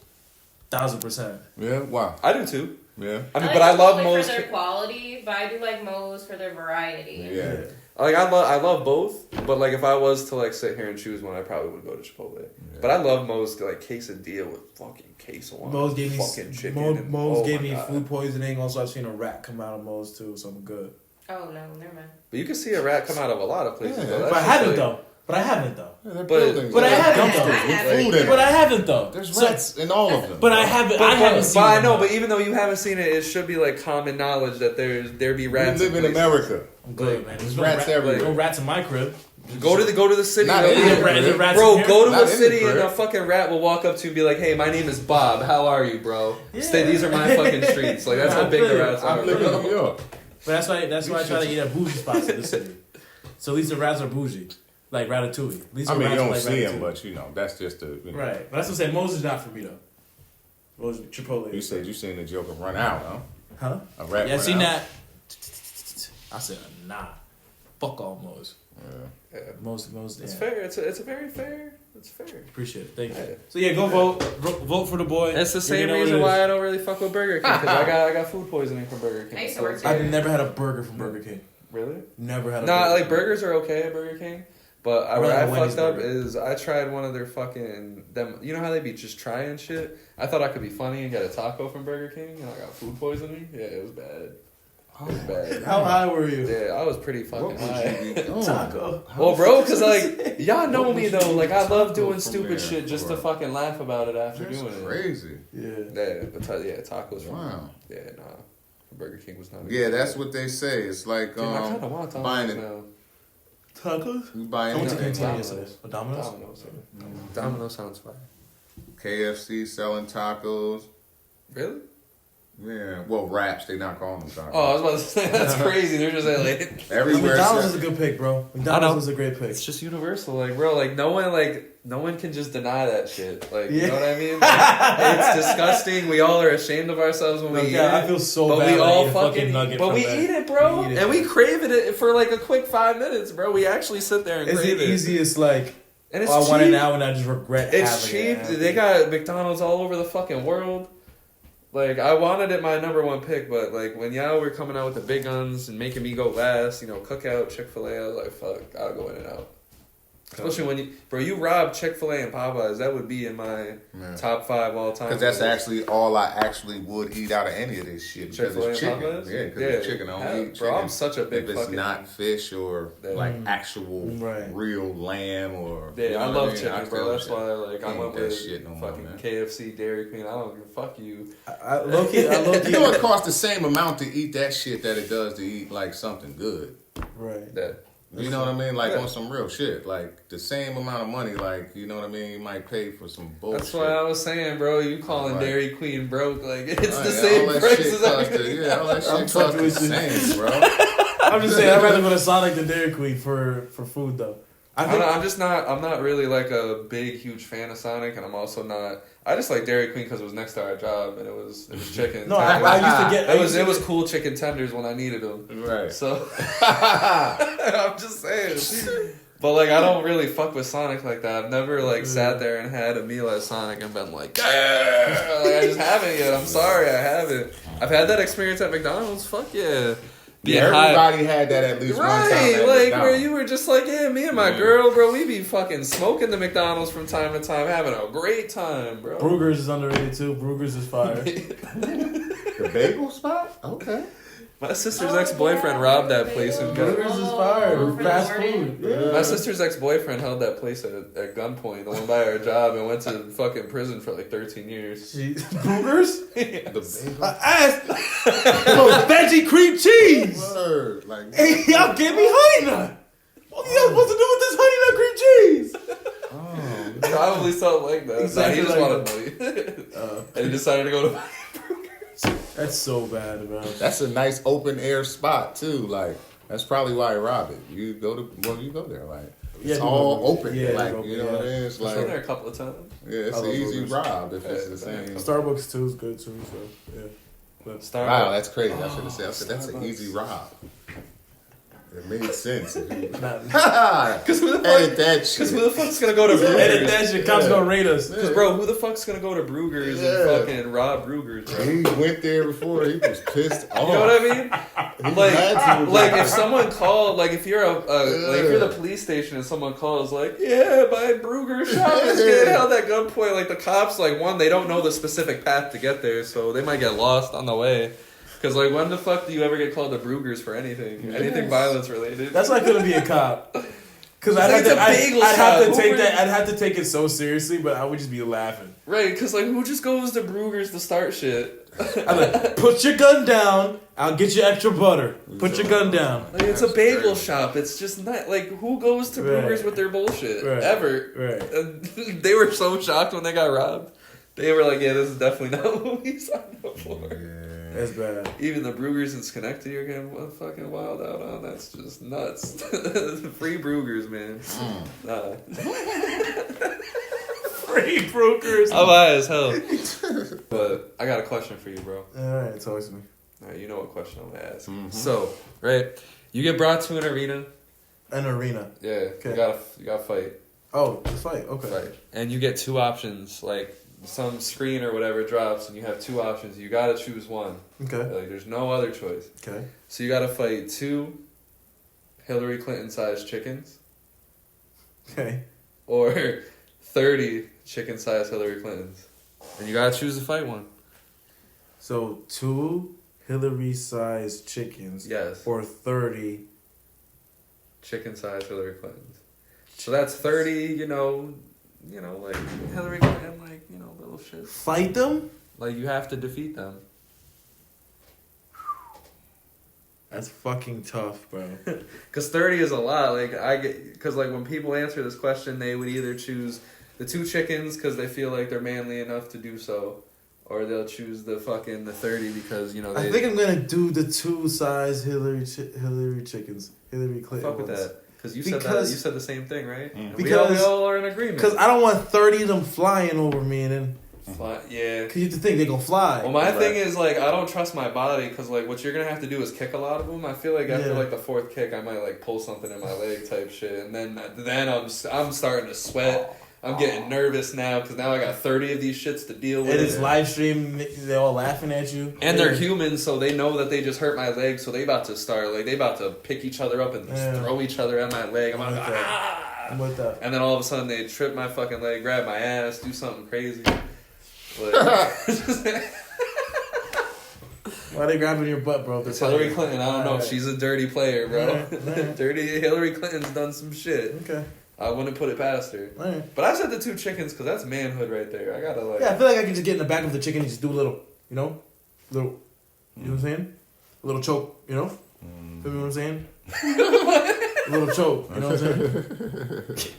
E: 1000%.
C: Yeah, wow.
A: I do too.
C: Yeah.
A: I mean,
D: like
A: but I love
D: Chipotle
A: Moe's.
D: for their quality, but I do like Moe's for their variety.
C: Yeah.
A: Like I love both, but like if I was to like sit here and choose one, I probably would go to Chipotle. But I love Moe's like quesadilla with fucking queso on
E: Moe's gave me
A: fucking chicken.
E: Moe's
A: and- oh
E: gave
A: my
E: me
A: God.
E: food poisoning. Also, I've seen a rat come out of Moe's too, so I'm good.
D: Oh no, never mind.
A: But you can see a rat come out of a lot of places. Though.
E: But I haven't though. But I haven't though.
C: Yeah,
E: but I haven't though. But I haven't though.
C: There's rats in all of them.
E: But I haven't. I haven't seen.
A: But I
E: them,
A: know.
E: though.
A: But even though you haven't seen it, it should be like common knowledge that there be rats.
C: We live in America.
E: I'm good, man. There's
C: rats everywhere.
E: No rats in my crib.
A: Go to the city.
C: Not
A: though.
C: rats
A: Bro, go to
C: Not
A: a city
C: in the
A: and a
C: crib.
A: fucking rat will walk up to you and be like, "Hey, my name is Bob. How are you, bro?
E: Yeah.
A: These are my fucking streets." Like that's how big the rats are.
C: I live in New York.
E: But that's why I try to eat at bougie spots in the city. So at least the rats are bougie, like Ratatouille. At least
C: I mean, you
E: rats are
C: don't
E: like
C: see
E: Ratatouille.
C: them, but you know that's just the
E: Right. But that's what I'm saying. Moses is not for me though. Moses Chipotle.
C: You said you seen the Joker run out,
E: Huh?
C: A rat.
E: Yeah, I
C: run
E: seen
C: out.
E: that. I said nah. Fuck all Moses.
A: Yeah.
E: Most.
A: It's
E: Yeah.
A: fair. It's a very fair. It's fair.
E: Appreciate it. Thank you.
A: Yeah.
E: So yeah, go vote. Vote for the boy.
A: It's the
E: You
A: same
E: know what
A: reason
E: it is.
A: why I don't really fuck with Burger King because I got food poisoning from Burger King.
D: I used to
A: so
D: work
A: it's
D: there.
A: like-
E: I've never had a burger from Burger King.
A: Really?
E: Never had a
A: Nah,
E: burger.
A: like burgers are okay at Burger King, but
E: I
A: where
E: really
A: I
E: like Wendy's
A: fucked up
E: burger.
A: is I tried one of their fucking them. You know how they be just trying shit. I thought I could be funny and get a taco from Burger King, and I got food poisoning. Yeah, it was bad. It was bad.
E: How high were you?
A: Yeah, I was pretty fucking high.
E: Taco.
A: Well, bro, because like y'all know
C: What
A: me
C: would
A: though.
C: you
A: Like
C: eat
A: I love
C: taco
A: doing
C: from
A: stupid
C: there
A: shit just to
C: for?
A: fucking laugh about it after
C: That's
A: doing it.
C: crazy.
E: Yeah.
A: Yeah, but tacos from
C: Wow.
A: Yeah, nah. Burger King was not.
C: Yeah, that's what they say. It's like
A: Dude, I kind of want tacos
C: buying it.
A: now.
E: Tacos?
C: you
E: I
C: buying
E: went to
C: anything.
E: Cantina yesterday. A Domino's?
A: Domino's. Domino's sounds fine.
C: KFC selling tacos.
A: Really?
C: Yeah, well, wraps. They not calling them tacos.
A: Oh, I was about to say that's crazy. They're just like
C: Everywhere.
E: McDonald's
C: it's-
E: is a good pick, bro.
A: I know.
E: McDonald's is a great pick.
A: it's just universal. Like, bro, like no one can just deny that shit. Like, you
E: Yeah.
A: know what I mean? Like, it's disgusting. We all are ashamed of ourselves when we eat
E: I
A: it.
E: feel so
A: But
E: bad.
A: we
E: when I
A: all
E: eat a
A: fucking
E: nugget
A: but
E: from
A: we
E: that.
A: eat it, bro,
E: We eat it.
A: and we crave it for like a quick 5 minutes, bro. We actually sit there and
E: It's
A: crave
E: the
A: it.
E: easiest, like,
A: And it's
E: I want it
A: cheap.
E: now and I just regret
A: It's
E: having
A: cheap.
E: it.
A: They got McDonald's all over the fucking world. Like, I wanted it my number one pick, but like when y'all were coming out with the big guns and making me go last, Cookout, Chick-fil-A, I was like, fuck, I'll go In-N-Out. Especially when you robbed Chick-fil-A and Popeyes, that would be in my top 5 all time.
C: Because that's actually all I actually would eat out of any of this shit. Because
A: Chick-fil-A
C: it's
A: and
C: chicken.
A: Popeyes?
C: Yeah, because
A: Yeah.
C: it's chicken. I don't eat chicken.
A: Bro, I'm such a big
C: if it's
A: fucking...
C: not fish or
A: Yeah.
C: like actual
E: Right.
C: real lamb or...
A: Yeah,
C: you know
A: I
C: what
A: love
C: mean?
A: chicken,
C: I
A: bro.
C: feel
A: That's
C: shit.
A: why like I
C: Ain't
A: went
C: that
A: with
C: shit no more,
A: fucking
C: man.
A: KFC, Dairy Queen. I don't give a fuck you.
E: Low-key.
C: You know it costs the same amount to eat that shit that it does to eat like something good.
E: Right.
A: That
C: You know what I mean? Like
A: Yeah.
C: on some real shit. Like the same amount of money, like, you know what I mean? You might pay for some bullshit.
A: That's why I was saying, bro. You calling
C: Right.
A: Dairy Queen broke? Like it's
C: Oh,
A: the
C: yeah,
A: same
C: all that
A: price
C: shit
A: as
C: cost
A: everything.
C: all that shit
E: I'm
C: cost
E: fucking
C: the
E: with you.
C: same, bro.
E: I'm just saying, I'd rather go to Sonic than Dairy Queen for food, though. I think
A: I'm not really like a big, huge fan of Sonic, and I'm also not. I just like Dairy Queen because it was next to our job, and it was chicken.
E: No, I used to get...
A: It was cool chicken tenders when I needed them.
C: Right.
A: So I'm just saying. But like I don't really fuck with Sonic like that. I've never like sat there and had a meal at Sonic and been like, I just haven't yet. I'm sorry, I haven't. I've had that experience at McDonald's. Fuck yeah.
C: Yeah, everybody had that at least one time.
A: Right,
C: at
A: like
C: McDonald's.
A: where you were just like, yeah, me and my girl, bro, we be fucking smoking the McDonald's from time to time, having a great time, bro.
E: Brugger's is underrated, too. Brugger's is fire.
C: The bagel spot? Okay.
A: My sister's ex-boyfriend robbed that place and
E: Brugger's is fire.
D: For
E: Fast
D: the morning.
E: food. Yeah.
A: my sister's ex-boyfriend held that place at gunpoint, the one by our job, and went to fucking prison for like 13 years.
E: Brugger's?
C: The bagel.
E: Ass. Veggie cream cheese.
C: Word. Like,
E: Hey, y'all give me honey nut. What are you supposed to do with this honey nut cream cheese?
C: oh,
A: Probably something like that.
E: Exactly
A: He just
E: like
A: wanted money. And he decided to go to
E: That's so bad, bro.
C: that's a nice open air spot too. Like that's probably why I robbed it. You go there. Like
E: Yeah,
C: it's
E: you
C: all
E: go-
C: open.
E: yeah,
C: like
E: open,
C: you know what I mean? It's
A: I've been there
C: like
A: a couple of times.
C: yeah, it's
E: I
C: an
E: love
C: easy
E: burgers.
C: rob if it's
A: Yeah,
C: the same.
E: Starbucks too is good too. So yeah. But
A: Starbucks.
C: Wow, that's crazy. I should have said. I said that's an
A: Starbucks.
C: easy rob. It made sense.
E: not,
A: Because who the
C: Edit
A: fuck?
C: that
A: Because
C: shit.
A: who the fuck's gonna go to
E: edit
A: Brugger's?
E: that shit. Cops gonna rate us.
A: Because bro, who the fuck's gonna go to Brugger's
C: Yeah.
A: and fucking rob Brugger's, bro?
C: He went there before. He was pissed off.
A: You know what I mean?
C: He had to.
A: Like if someone called, like if you're like if you're the police station and someone calls, like my Brugger shop is getting held at gunpoint. Like the cops, like one, they don't know the specific path to get there, so they might get lost on the way. Because, like, when the fuck do you ever get called the Brugers for anything? Yes. Anything violence related?
B: That's why I couldn't be a cop. Because I'd have to take it so seriously, but I would just be laughing.
A: Right, because, like, who just goes to Brugers to start shit?
B: I'm like, put your gun down. I'll get you extra butter. Put your gun down.
A: Like, it's a bagel shop. It's just not, like, who goes to Brugers with their bullshit? Ever.
B: Right.
A: And they were so shocked when they got robbed. They were like, yeah, this is definitely not what we signed up for.
B: Yeah. That's bad. Even
A: the Brugers in Schenectady are getting fucking wild out on. That's just nuts. Free Brugers, man. Nah.
B: Free Brugers.
A: I'm high as hell. But I got a question for you, bro.
B: Alright, talk to me.
A: Alright, you know what question I'm gonna ask. Mm-hmm. So, right, you get brought to an arena.
B: An arena.
A: Yeah. Okay. You gotta fight.
B: Oh, the fight. Okay.
A: Fight. And you get two options, like some screen or whatever drops, and you have two options. You gotta choose one.
B: Okay.
A: Like, there's no other choice.
B: Okay.
A: So you gotta fight 2 Hillary Clinton-sized chickens.
B: Okay.
A: Or 30 chicken-sized Hillary Clintons. And you gotta choose to fight one.
B: So 2 Hillary-sized chickens.
A: Yes.
B: Or 30
A: chicken-sized Hillary Clintons. So that's 30, like Hillary Clinton, like, little shit.
B: Fight them?
A: Like, you have to defeat them.
B: That's fucking tough, bro.
A: Because 30 is a lot. Like, because like when people answer this question, they would either choose the 2 chickens because they feel like they're manly enough to do so, or they'll choose the 30 because they.
B: I think I'm gonna do the 2 size Hillary chickens, Hillary Clinton.
A: Fuck with
B: ones.
A: that. Because you said the same thing, right?
B: Because
A: we all are in agreement.
B: Because I don't want 30 of them flying over me and then.
A: Yeah.
B: Because you have to think they're going to fly.
A: Well, my thing is, like, I don't trust my body because, like, what you're going to have to do is kick a lot of them. I feel like after, like, the 4th kick, I might, like, pull something in my leg type shit. And then I'm starting to sweat. I'm getting nervous now because now I got 30 of these shits to deal with.
B: And it's live stream, they're all laughing at you.
A: And they're humans, so they know that they just hurt my leg, so they about to start, like, they about to pick each other up and just throw each other at my leg. I'm like,
B: I'm with that.
A: And then all of a sudden they trip my fucking leg, grab my ass, do something crazy. Like,
B: why are they grabbing your butt, bro?
A: It's Hillary Clinton. I don't know. She's a dirty player, bro. Dirty Hillary Clinton's done some shit.
B: Okay.
A: I wouldn't put it past her.
B: Right.
A: But I said the 2 chickens because that's manhood right there. I gotta, like...
B: Yeah, I feel like I can just get in the back of the chicken and just do a little, you know what I'm saying? A little choke, Feel me what I'm saying? A little choke, you know what I'm saying?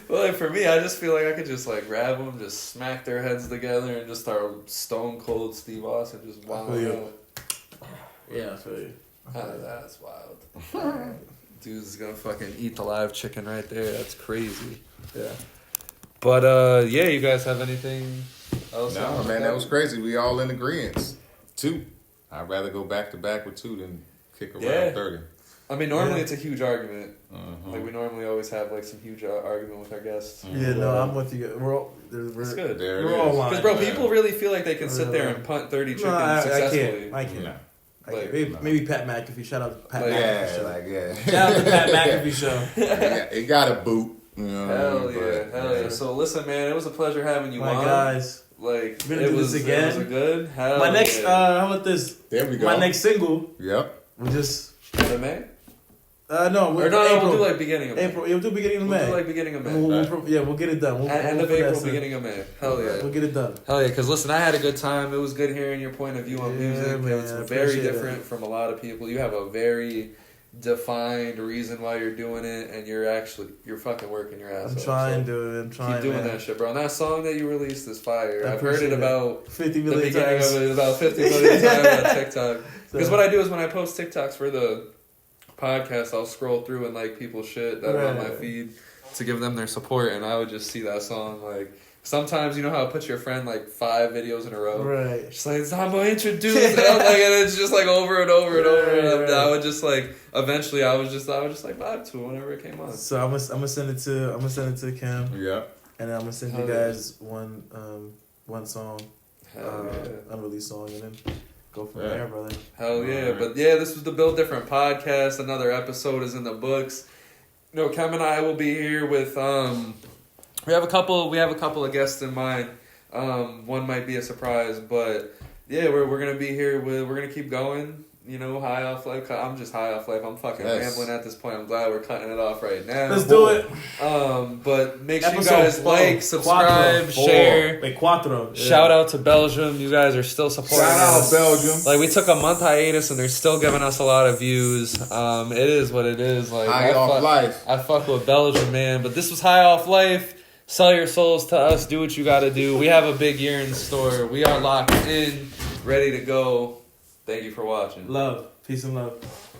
A: Well, like, for me, I just feel like I could just, like, grab them, just smack their heads together and just start stone cold Steve Austin just wild out.
B: Yeah, I feel you.
A: That's wild. Dude's gonna fucking eat the live chicken right there. That's crazy.
B: Yeah.
A: But, yeah, you guys have anything else?
C: No, man, that was crazy. We all in agreement. 2. I'd rather go back to back with 2 than kick around 30.
A: I mean, normally it's a huge argument. Like, we normally always have, like, some huge argument with our guests.
B: Yeah, no, I'm with you. It's
A: good.
B: We're all lying.
A: Because, bro, people really feel like they can sit there and punt 30 chickens successfully.
B: I can't.
C: No.
B: Maybe Pat McAfee. Shout out to Pat McAfee show.
C: Shout
B: out to Pat McAfee show.
C: It got a boot.
A: Hell yeah. So listen, man, it was a pleasure having you on.
B: Guys.
A: Like,
B: we're gonna do this again.
A: It was a good.
B: My next, how about this?
C: There we go.
B: My next single.
C: Yep.
B: We'll just.
A: The May?
B: No,
A: we'll do like beginning of May.
B: April. We'll do beginning of May.
A: We'll do like beginning of May.
B: We'll get it done.
A: End of April, beginning of May. Hell yeah.
B: We'll get it done.
A: Hell yeah, because listen, I had a good time. It was good hearing your point of view on music.
B: Man,
A: it's very different from a lot of people. You have a very defined reason why you're doing it, and you're fucking working your ass off.
B: I'm trying,
A: Keep doing that shit, bro. And that song that you released is fire. I've heard it about
B: 50 million
A: the beginning
B: times.
A: of it about 50 million times on TikTok. Because what I do is when I post TikToks for the podcast, I'll scroll through and like people's shit that are on my feed to give them their support, and I would just see that song. Like, sometimes you know how it puts your friend like 5 videos in a row,
B: right?
A: Just like, DomBoy introduced, and it's just like over and over and over. And I would just like eventually I would just like vibe to it whenever it came on.
B: So I'm gonna send it to Kim.
C: Yeah.
B: And then I'm gonna send you guys one song, unreleased song, and then go from there, brother.
A: Hell yeah. But yeah, this was the Build Different podcast. Another episode is in the books. Cam and I will be here with we have a couple of guests in mind. One might be a surprise, but yeah, we're gonna be here we're gonna keep going. You know, high off life. I'm just high off life. I'm fucking rambling at this point. I'm glad we're cutting it off right now.
B: Let's do it.
A: But make sure
B: Episode
A: you guys
B: 4.
A: like, subscribe, share.
B: Wait, cuatro. Yeah.
A: Shout out to Belgium. You guys are still supporting us.
C: Shout out Belgium.
A: Like, we took a month hiatus and they're still giving us a lot of views. It is what it is. Like,
C: High off life.
A: I fuck with Belgium, man. But this was High Off Life. Sell your souls to us. Do what you got to do. We have a big year in store. We are locked in, ready to go. Thank you for watching.
B: Love. Peace and love.